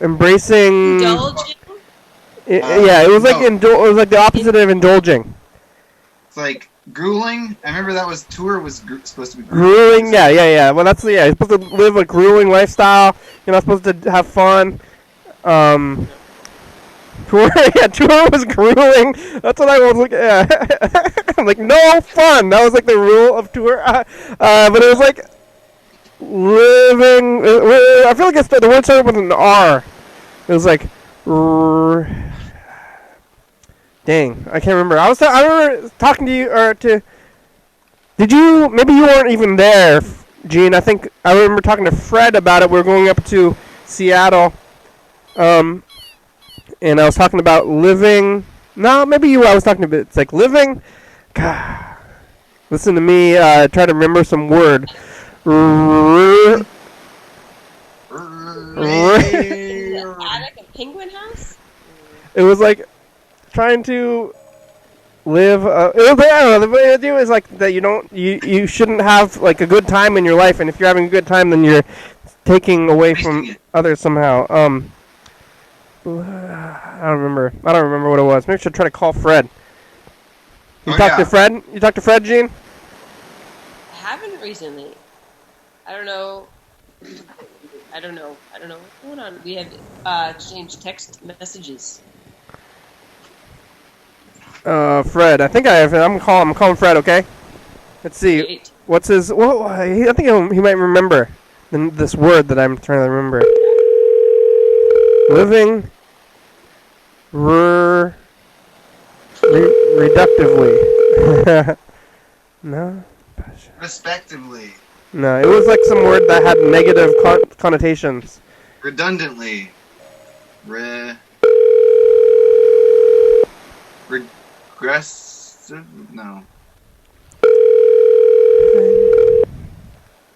embracing. Indulging? Yeah, it was like no. it was like the opposite of indulging. It's like grueling. I remember that was tour was supposed to be Grueling, yeah. Well, that's you're supposed to live a grueling lifestyle. You're not supposed to have fun. Tour, yeah, tour was grueling. That's what I was looking at. I'm like, no fun. That was like the rule of tour. But it was like living. I feel like the word started with an R. It was like, dang, I can't remember. I remember talking to you or to. Did you? Maybe you weren't even there, Gene. I think I remember talking to Fred about it. We were going up to Seattle, and I was talking about living. No, maybe you. I was talking about it's like living. God, listen to me. Try to remember some word. In the attic of Penguin House? It was like trying to live. I don't know. The idea is like that you shouldn't have like a good time in your life, and if you're having a good time, then you're taking away from others somehow. I don't remember what it was. Maybe I should try to call Fred. You talked to Fred? You talked to Fred, Gene? I haven't recently. I don't know. What's going on. We have exchanged text messages. Fred. I think I have. I'm calling Fred. Okay. Let's see. Great. What's his? Well, I think he might remember this word that I'm trying to remember. Living. Reductively. No. respectively. No, it was like some word that had negative connotations. Redundantly. Regressive? No.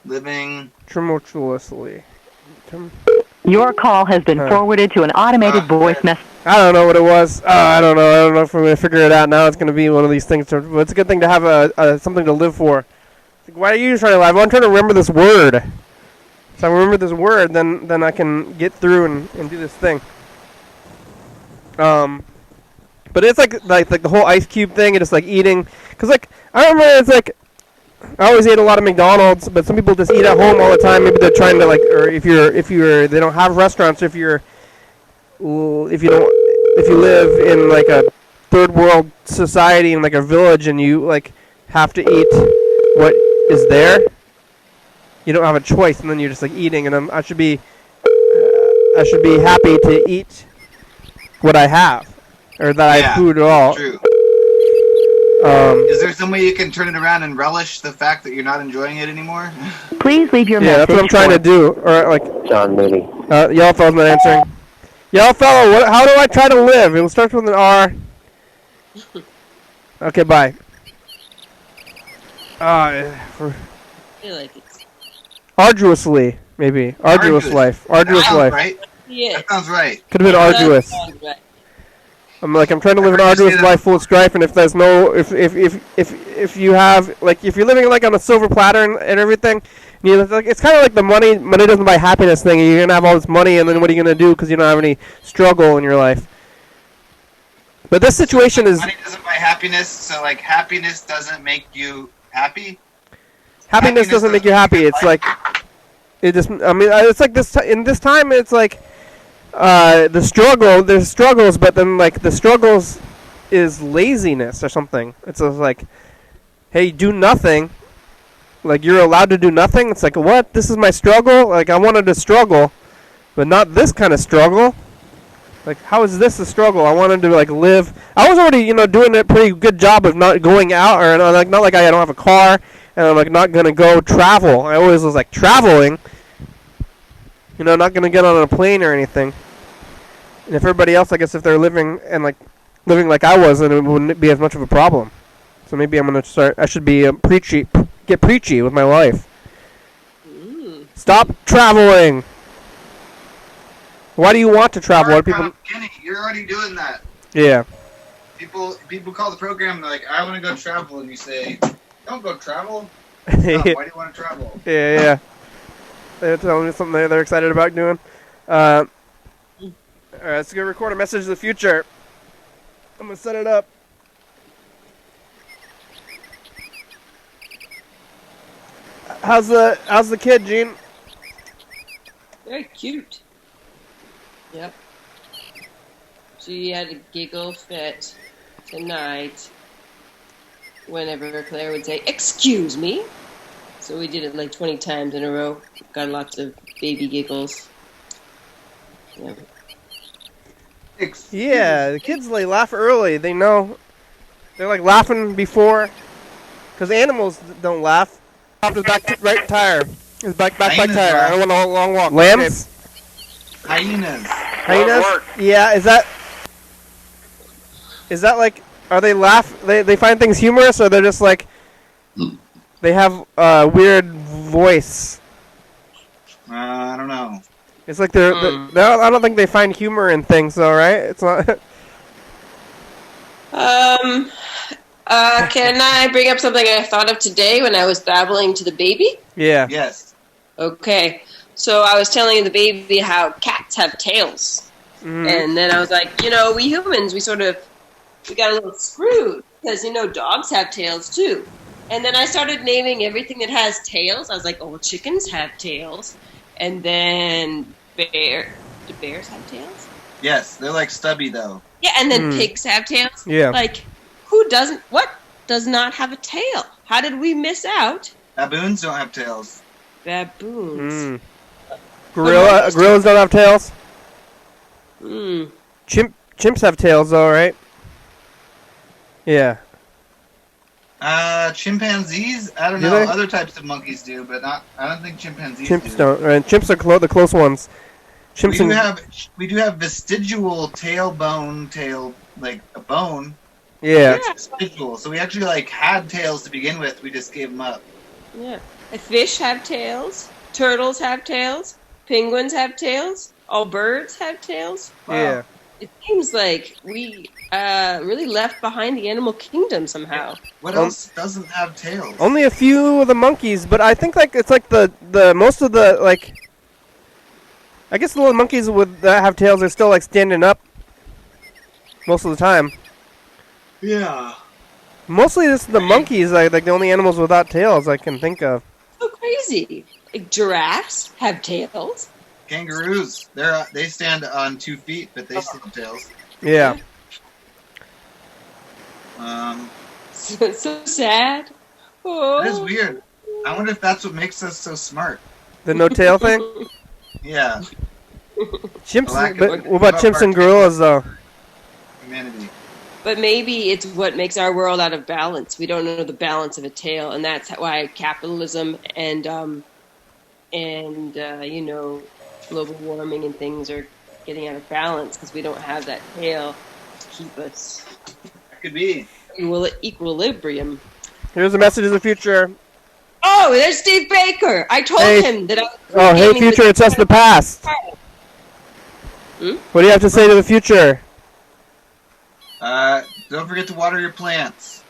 Living. Tumultuously. Your call has been forwarded to an automated voice message. I don't know what it was. I don't know. I don't know if I'm going to figure it out now. It's going to be one of these things. But it's a good thing to have something to live for. Like, why are you trying to live? I'm trying to remember this word. So I remember this word, then I can get through and do this thing. But it's like the whole ice cube thing, and just like eating. Because like I remember it's like I always ate a lot of McDonald's, but some people just eat at home all the time. Maybe they're trying to like, or if you're they don't have restaurants. If you live in like a third world society in like a village and you like have to eat what is there, you don't have a choice, and then you're just like eating. And I should be happy to eat what I have, or that I have food at all. True. Is there some way you can turn it around and relish the fact that you're not enjoying it anymore? Please leave your message. Yeah, that's what I'm trying to do. Or like John Mooney. Yellow fellow's not answering. Yellow fellow, how do I try to live? It will start with an R. Okay, bye. I like it. Arduously, maybe. Arduous life. Arduous life. Right? Yeah. That sounds right. Could have been arduous. Right. I'm trying to live an arduous life full of strife, and if there's no, if you have, like, if you're living like on a silver platter and everything, it's kind of like the money doesn't buy happiness thing. You're gonna have all this money, and then what are you gonna do because you don't have any struggle in your life? But this situation is money doesn't buy happiness, so like happiness doesn't make you happy. Happiness doesn't make you happy. It's like it just. I mean, it's like this in this time. It's like. There's struggles, but then like the struggles is laziness or something. It's just like, hey, do nothing. Like you're allowed to do nothing. It's like, what? This is my struggle. Like I wanted to struggle, but not this kind of struggle. Like how is this a struggle? I wanted to like live. I was already doing a pretty good job of not going out or not like I don't have a car and I'm like not gonna go travel. I always was like traveling. Not gonna get on a plane or anything. And if everybody else, I guess, if they're living like I was, then it wouldn't be as much of a problem. So maybe I'm gonna start. I should be get preachy with my life. Stop traveling. Why do you want to travel? Why do people? Kenny, you're already doing that. Yeah. People call the program. And they're like, I want to go travel, and you say, don't go travel. No, why do you want to travel? Yeah. They're telling me something they're excited about doing. All right, let's go record a message to the future. I'm gonna set it up. How's the kid, Gene? Very cute. Yep. She had a giggle fit tonight whenever Claire would say, "Excuse me." So we did it like 20 times in a row. Got lots of baby giggles. Yeah. Yeah, the kids laugh early. They know. They're like laughing before, because animals don't laugh. Off his right tire. His back tire. I don't want a long walk. Lambs? Hyenas. Hyenas? Yeah. Is that like? Are they laugh? They find things humorous, or they're just like? They have a weird voice. I don't know. It's like they're I don't think they find humor in things, though, right? It's not. Can I bring up something I thought of today when I was babbling to the baby? Yeah. Yes. Okay. So I was telling the baby how cats have tails. Mm-hmm. And then I was like, we humans, we got a little screwed because, dogs have tails too. And then I started naming everything that has tails. I was like, chickens have tails. And then do bears have tails? Yes, they're like stubby though. Yeah, and then pigs have tails? Yeah. Like, what does not have a tail? How did we miss out? Baboons don't have tails. Baboons. Gorillas don't have tails? Mm. Chimps have tails though, right? Yeah. Chimpanzees? I don't Do know. they? Other types of monkeys do, but not. I don't think chimpanzees Chimps do. don't. Right? Chimps are the close ones. We Chimps do and have vestigial tail, like a bone. yeah. It's vestigial. So we actually like had tails to begin with. We just gave them up. Yeah. Fish have tails. Turtles have tails. Penguins have tails. All birds have tails. Yeah. It seems like we really left behind the animal kingdom somehow. What else doesn't have tails? Only a few of the monkeys, but I think like it's like the most of the like. I guess the little monkeys that have tails are still like standing up most of the time. Yeah. Mostly this the monkeys like the only animals without tails I can think of. So crazy. Like giraffes have tails. Kangaroos. They stand on 2 feet, but they still have tails. Yeah. So sad. Oh. That is weird. I wonder if that's what makes us so smart. The no tail thing? Yeah. Chimps, Lack of- but what about chimps and gorillas though? Humanity. But maybe it's what makes our world out of balance. We don't know the balance of a tail, and that's why capitalism and global warming and things are getting out of balance because we don't have that tail to keep us That could be. in equilibrium. Here's a message of the future. Oh, there's Steve Baker. I told him that I was Oh, hey gaming future, the- it's just the past. What do you have to say to the future? Don't forget to water your plants.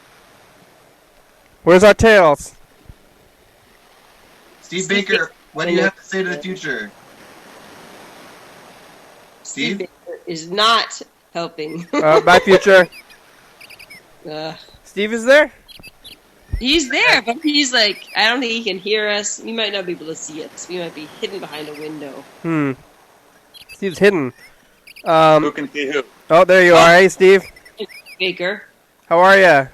Where's our tails? Steve Baker, what do you have to say to the future? Steve Steve? Baker is not helping. Bye future. Steve is there? He's there, but he's like, I don't think he can hear us. We might not be able to see us. We might be hidden behind a window. Steve's hidden. Who can see who? Oh, there you are. Hey, Steve. Baker. How are ya?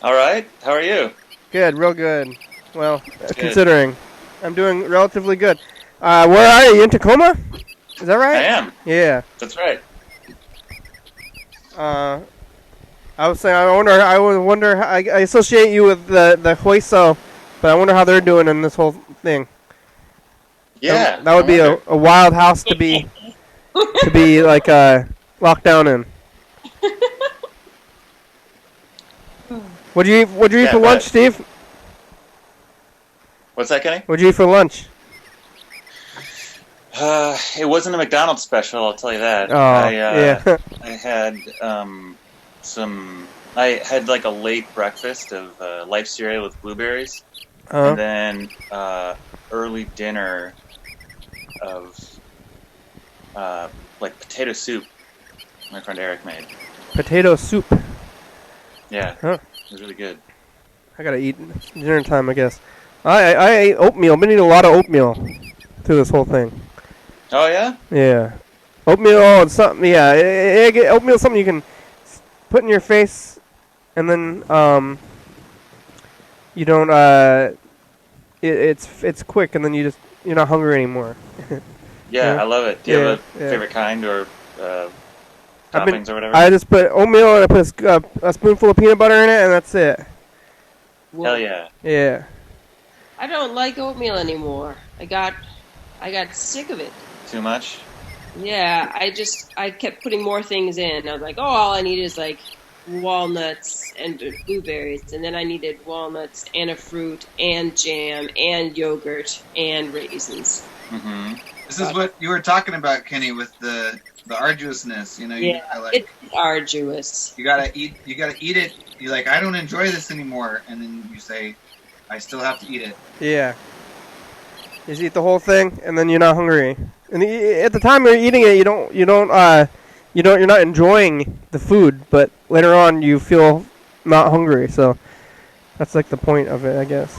All right. How are you? Good, real good. Well, Good. considering. I'm doing relatively good. Where are you? You in Tacoma? Is that right? I am. Yeah. That's right. I was saying, I would wonder, I associate you with the Hueso, but I wonder how they're doing in this whole thing. Yeah. That would be a wild house to be like locked down in. What'd you eat for lunch, Steve? What's that, Kenny? What'd you eat for lunch? It wasn't a McDonald's special, I'll tell you that. Oh, yeah. I had I had like a late breakfast of life cereal with blueberries, and then early dinner of like potato soup my friend Eric made. Potato soup. Yeah, Huh. it was really good. I gotta eat dinner time, I guess. I ate oatmeal. I've been eating a lot of oatmeal through this whole thing. Oh yeah? Yeah. Oatmeal and something, yeah. Oatmeal is something you can put in your face, and then, you don't, it's quick, and then you're not hungry anymore. Yeah, Yeah. I love it. Do you have a Yeah. favorite kind or toppings or whatever? I just put oatmeal and I put a spoonful of peanut butter in it, and that's it. Hell yeah. Yeah. I don't like oatmeal anymore. I got sick of it. Too much? Yeah, I kept putting more things in. I was like, oh, all I need is like walnuts and blueberries, and then I needed walnuts and a fruit and jam and yogurt and raisins. Mm-hmm. This is what you were talking about, Kenny, with the arduousness. You know, you Yeah, gotta, like, it's arduous. you gotta eat it. You're like, I don't enjoy this anymore, and then you say, I still have to eat it. Yeah. You just eat the whole thing, and then you're not hungry. And at the time you're eating it, you're not enjoying the food, but later on you feel not hungry. So that's like the point of it, I guess.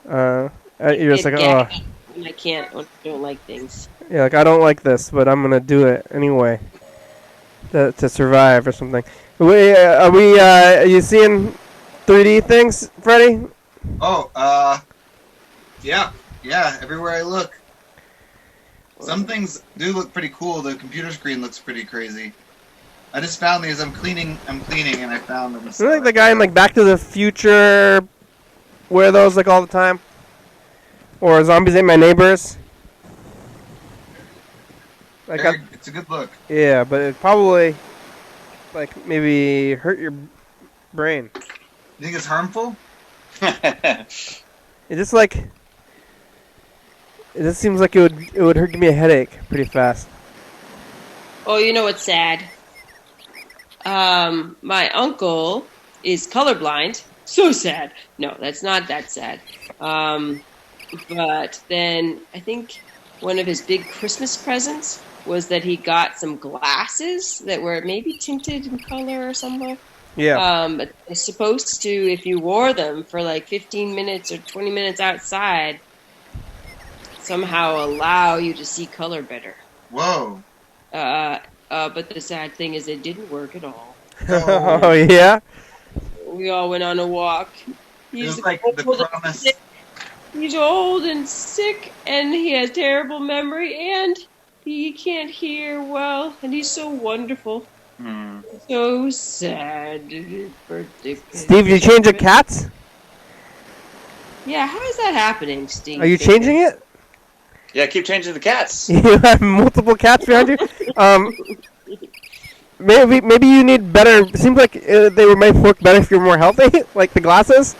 You're just like, oh. I can't. I don't like things. Yeah, like I don't like this, but I'm gonna do it anyway to survive or something. Are you seeing 3D things, Freddie? Oh, yeah. Everywhere I look, some things do look pretty cool. The computer screen looks pretty crazy. I just found these. I'm cleaning, and I found them. Isn't like the guy in like Back to the Future wear those like all the time? Or Zombies Ate My Neighbors? Like it's a good look. Yeah, but it probably like maybe hurt your brain. You think it's harmful? It just like it just seems like it would hurt, give me a headache pretty fast. Oh, you know what's sad? My uncle is colorblind. So sad. No, that's not that sad. But then I think one of his big Christmas presents was that he got some glasses that were maybe tinted in color or somewhere. Yeah. But they're supposed to, if you wore them for like 15 minutes or 20 minutes outside, somehow allow you to see color better. Whoa. But the sad thing is it didn't work at all. Oh, yeah? We all went on a walk. It was like the promise. He's old and sick, and he has terrible memory, and he can't hear well, and he's so wonderful. So sad. Steve, you change your cats? Yeah, how is that happening, Steve? Are you changing it? Yeah, keep changing the cats. You have multiple cats behind you? Maybe you need better. It seems like they might work better if you're more healthy, like the glasses.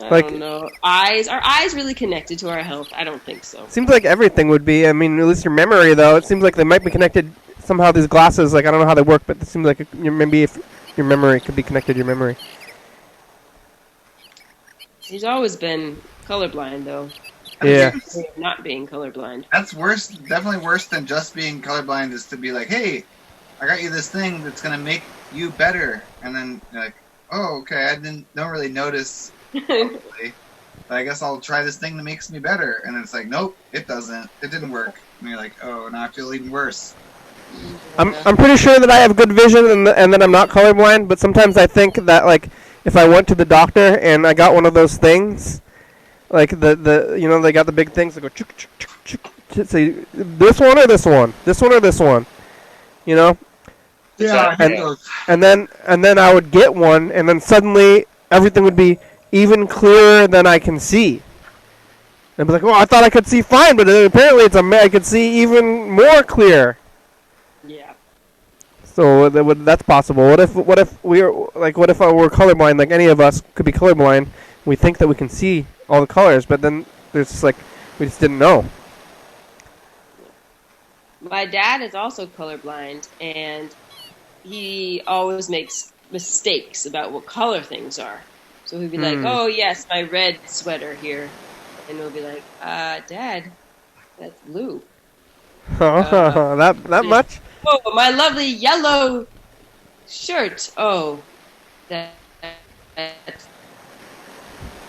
I don't know. Eyes. Are eyes really connected to our health? I don't think so. Seems like everything would be. I mean, at least your memory, though. It seems like they might be connected somehow. These glasses, like I don't know how they work, but it seems like maybe if your memory could be connected to your memory. He's always been colorblind, though. Yeah. Not being colorblind. That's worse. Definitely worse than just being colorblind is to be like, hey, I got you this thing that's gonna make you better, and then you're like, oh, okay, I don't really notice. Probably. But I guess I'll try this thing that makes me better, and then it's like, nope, it doesn't. It didn't work. And you're like, oh, now I feel even worse. I'm pretty sure that I have good vision and that I'm not colorblind, but sometimes I think that like if I went to the doctor and I got one of those things, like the you know they got the big things that go chuk chuk chuk chuk, say this one or this one, this one or this one, you know. Yeah. And then I would get one, and then suddenly everything would be even clearer than I can see. And I'd be like, oh, I thought I could see fine, but apparently I could see even more clear. Yeah. So that's possible. What if we were like? What if I were colorblind? Like any of us could be colorblind. We think that we can see all the colors, but then there's just like we just didn't know. My dad is also colorblind, and he always makes mistakes about what color things are. So he'd be like, oh, yes, my red sweater here. And we'll be like, Dad, that's blue. That much? Oh, my lovely yellow shirt. Oh, that's...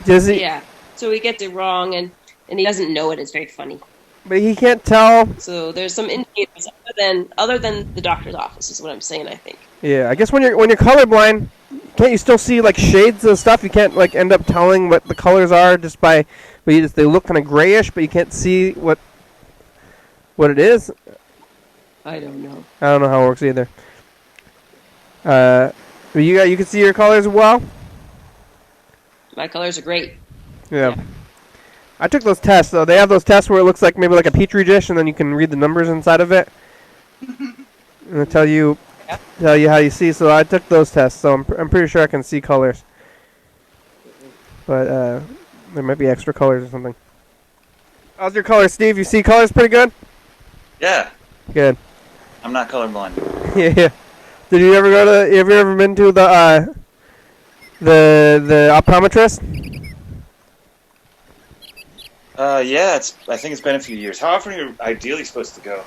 Yeah. So he gets it wrong, and he doesn't know it. It's very funny. But he can't tell. So there's some indicators other than the doctor's office is what I'm saying, I think. Yeah, I guess when you're colorblind, can't you still see like shades of stuff? You can't like end up telling what the colors are just by, but they look kind of grayish, but you can't see what it is. I don't know. I don't know how it works either. But you can see your colors well. My colors are great. Yeah. I took those tests though. They have those tests where it looks like maybe like a petri dish, and then you can read the numbers inside of it, and they tell you how you see. So I took those tests, so I'm pretty sure I can see colors. But there might be extra colors or something. How's your colors, Steve? You see colors pretty good? Yeah. Good. I'm not colorblind. Yeah. Did you ever have you ever been to the optometrist? Yeah, I think it's been a few years. How often are you ideally supposed to go?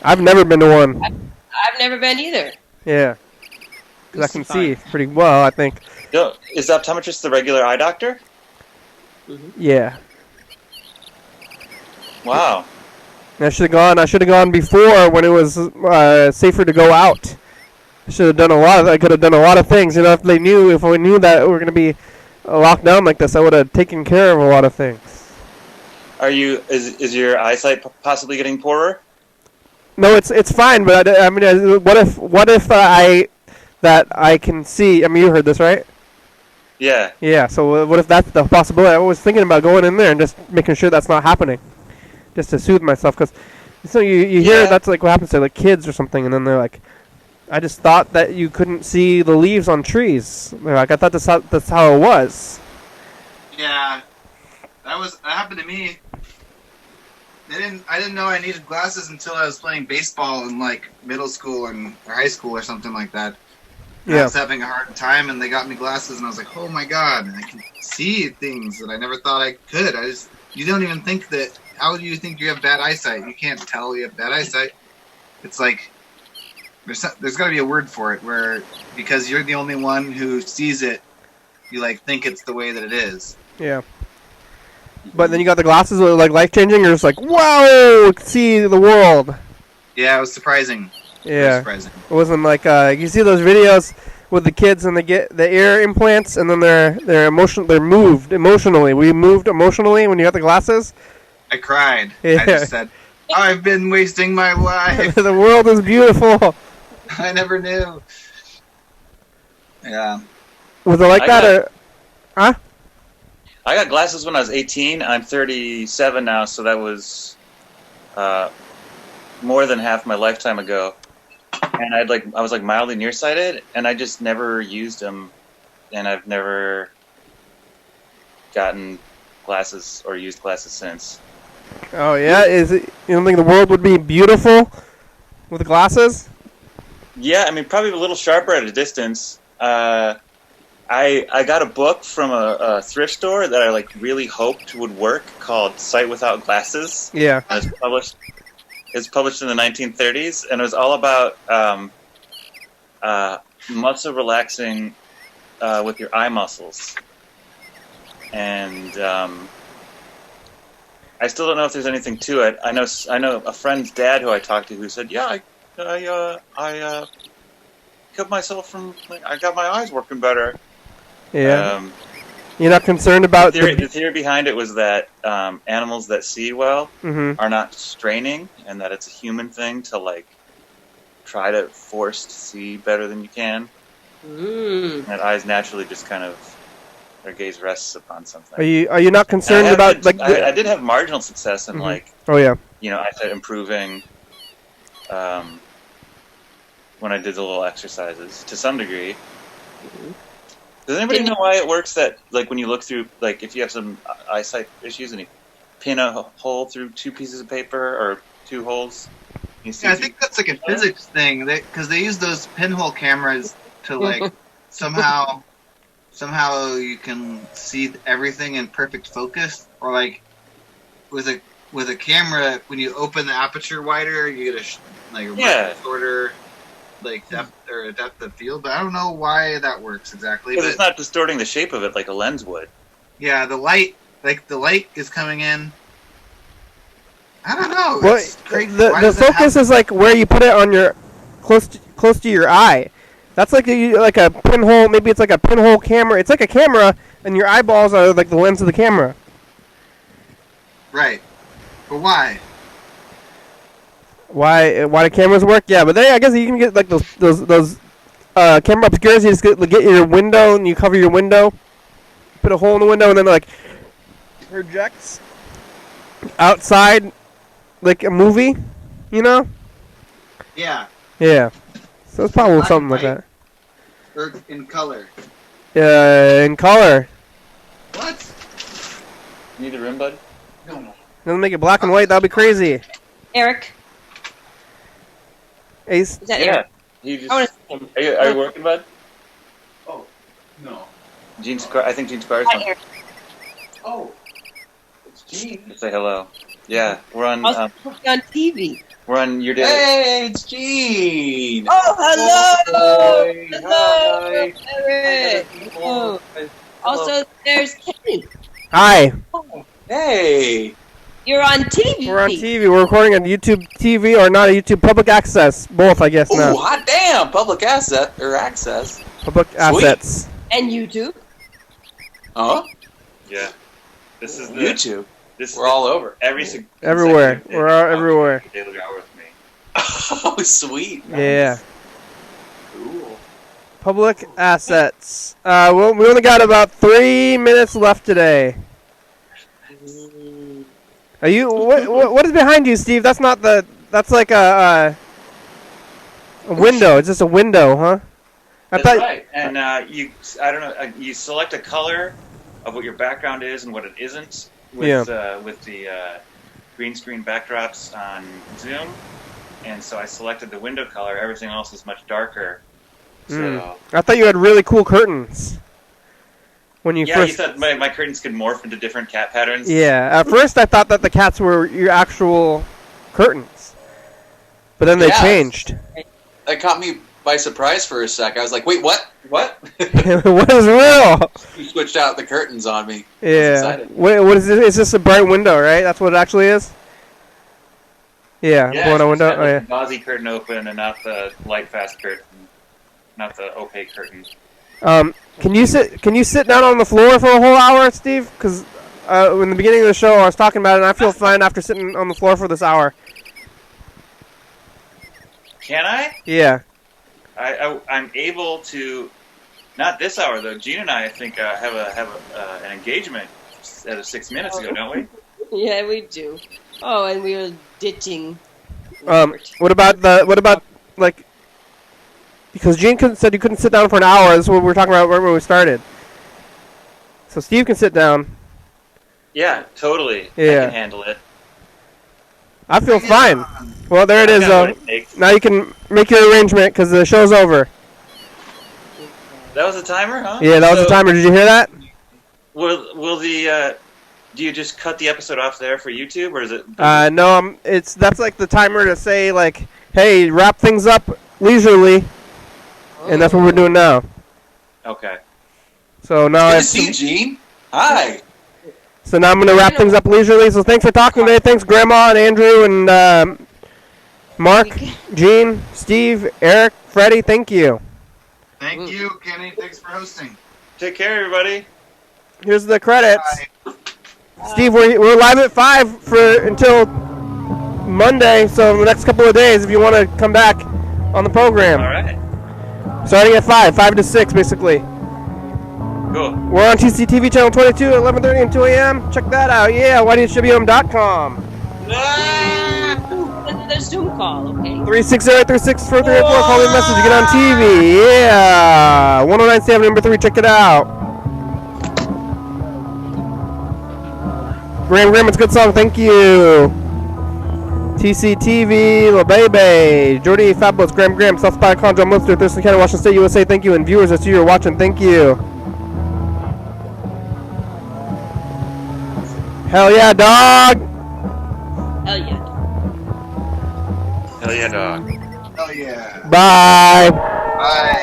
I've never been to one. I've never been either. Yeah. Because I can see pretty well, I think. No, is the optometrist the regular eye doctor? Mm-hmm. Yeah. Wow. I should have gone before when it was safer to go out. I could have done a lot of things. You know, if we knew that we were going to be locked down like this, I would have taken care of a lot of things. Is your eyesight possibly getting poorer? No, it's fine, but I mean, what if I can see? I mean, you heard this, right? Yeah. Yeah. So what if that's the possibility? I was thinking about going in there and just making sure that's not happening, just to soothe myself, because so you hear that's like what happens to like kids or something, and then they're like, I just thought that you couldn't see the leaves on trees. They're like, I thought that's how it was. Yeah, that happened to me. I didn't know I needed glasses until I was playing baseball in like middle school or high school or something like that. And I was having a hard time, and they got me glasses, and I was like, oh my god, I can see things that I never thought I could. You don't even think that. How do you think you have bad eyesight? You can't tell you have bad eyesight. It's like there's got to be a word for it, where because you're the only one who sees it, you like think it's the way that it is. Yeah. But then you got the glasses that are like life changing. You're just like, wow, see the world. Yeah, it was surprising. Yeah, surprising. It wasn't like you see those videos with the kids and they get the ear implants and then they're moved emotionally. We moved emotionally when you got the glasses. I cried. Yeah. I just said, I've been wasting my life. The world is beautiful. I never knew. Yeah. Was it like that? Huh? I got glasses when I was 18. I'm 37 now, so that was more than half my lifetime ago. And I was like mildly nearsighted, and I just never used them, and I've never gotten glasses or used glasses since. Oh yeah, you don't think the world would be beautiful with glasses? Yeah, I mean probably a little sharper at a distance. I got a book from a thrift store that I like really hoped would work called Sight Without Glasses. Yeah. It's published in the 1930s, and it was all about muscle relaxing with your eye muscles. And I still don't know if there's anything to it. I know a friend's dad who I talked to who said, "Yeah, I kept myself from. I got my eyes working better." Yeah. You're not concerned about the theory behind it was that animals that see well Mm-hmm. are not straining, and that it's a human thing to like try to force to see better than you can. That eyes naturally just kind of their gaze rests upon something. Are you not concerned about like? I did have marginal success in like. Oh yeah. Eyesight improving. When I did the little exercises to some degree. Does anybody know why it works that, like, when you look through, like, if you have some eyesight issues and you pin a hole through two pieces of paper or two holes? I think that's like a physics thing, because they use those pinhole cameras to, like, somehow you can see everything in perfect focus, or, like, with a camera, when you open the aperture wider, you get a shorter, like depth of field, but I don't know why that works exactly. Because it's not distorting the shape of it like a lens would. Yeah, the light is coming in. I don't know. Well, it's crazy. the focus is like where you put it on your close to your eye. That's like a pinhole. Maybe it's like a pinhole camera. It's like a camera, and your eyeballs are like the lens of the camera. Right, but why? Why do cameras work? Yeah, but I guess you can get like those camera obscures. You just get your window and you cover your window, put a hole in the window, and then like projects outside like a movie, you know? Yeah. Yeah. So it's probably something like that. Or in color. In color. What? You need a rim, bud? No. Doesn't make it black and white. That'd be crazy. Eric. Ace. Is that Eric? Are you working, bud? Oh, no. I think Gene's car is Hi, on. Eric. Oh, it's Gene. Say hello. Yeah, we're on. On TV. We're on your day. Hey, it's Gene. Oh, hello. Hi. Hello, Eric. Oh. Also, there's Kenny. Hi. Hey. You're on TV. We're on TV. We're recording on YouTube TV or not a YouTube public access. Both, I guess now. Ooh, hot damn! Public access. Public assets. And YouTube. Huh? Yeah. This is YouTube. This We're all over. Everywhere. We're all everywhere. Daily hour with me. Oh, sweet. Nice. Yeah. Cool. Public assets. Well, we only got about 3 minutes left today. Are you? What is behind you, Steve? That's not the. That's like a window. It's just a window, huh? That's right. And I don't know. You select a color of what your background is and what it isn't with the green screen backdrops on Zoom. And so I selected the window color. Everything else is much darker. So I thought you had really cool curtains. When you first... you thought my curtains could morph into different cat patterns? Yeah, at first I thought that the cats were your actual curtains. But then they changed. That caught me by surprise for a sec. I was like, wait, what? What? What is real? You switched out the curtains on me. Yeah. What is this? Is this a bright window, right? That's what it actually is? Yeah, blowing a window. Oh, yeah. The gauzy curtain open and not the light fast curtain. Not the opaque curtain. Can you sit down on the floor for a whole hour, Steve? Because in the beginning of the show, I was talking about it, and I feel fine after sitting on the floor for this hour. Can I? Yeah. I'm able to. Not this hour though. Gene and I think have an engagement at 6 minutes ago, don't we? Yeah, we do. Oh, and we were ditching. What about like? Because Gene said you couldn't sit down for an hour. That's what we were talking about when we started. So Steve can sit down. Yeah, totally. Yeah. I can handle it. I feel fine. Well, there it is, though. Now you can make your arrangement because the show's over. That was a timer, huh? Yeah, that was a timer. Did you hear that? Will the do you just cut the episode off there for YouTube, or is it? No, that's like the timer to say like, hey, wrap things up leisurely, and that's what we're doing now. Okay. So now Good to see you, Gene. Hi. So now I'm going to wrap things up leisurely. So thanks for talking today. Thanks, Grandma and Andrew and Mark, Gene, Steve, Eric, Freddie. Thank you. Thank you, Kenny. Thanks for hosting. Take care, everybody. Here's the credits. Bye. Steve, we're live at 5 until Monday. So the next couple of days, if you want to come back on the program. All right. Starting at 5 to 6, basically. Cool. We're on TCTV channel 22 at 11:30 and 2 a.m. Check that out. Yeah, YDHWM.com. The Zoom call, okay? 360-836-4384. Call me a message to get on TV. Yeah. 1097 number 3. Check it out. Graham, it's a good song. Thank you. TCTV, La Bebe, Jordy, Fabulous, Graham, South Spy, Conjo, Munster, Thurston County, Washington State, USA. Thank you. And viewers, that's you are watching. Thank you. Hell yeah, dog! Hell yeah. Hell yeah, dog. Hell yeah. Bye. Bye.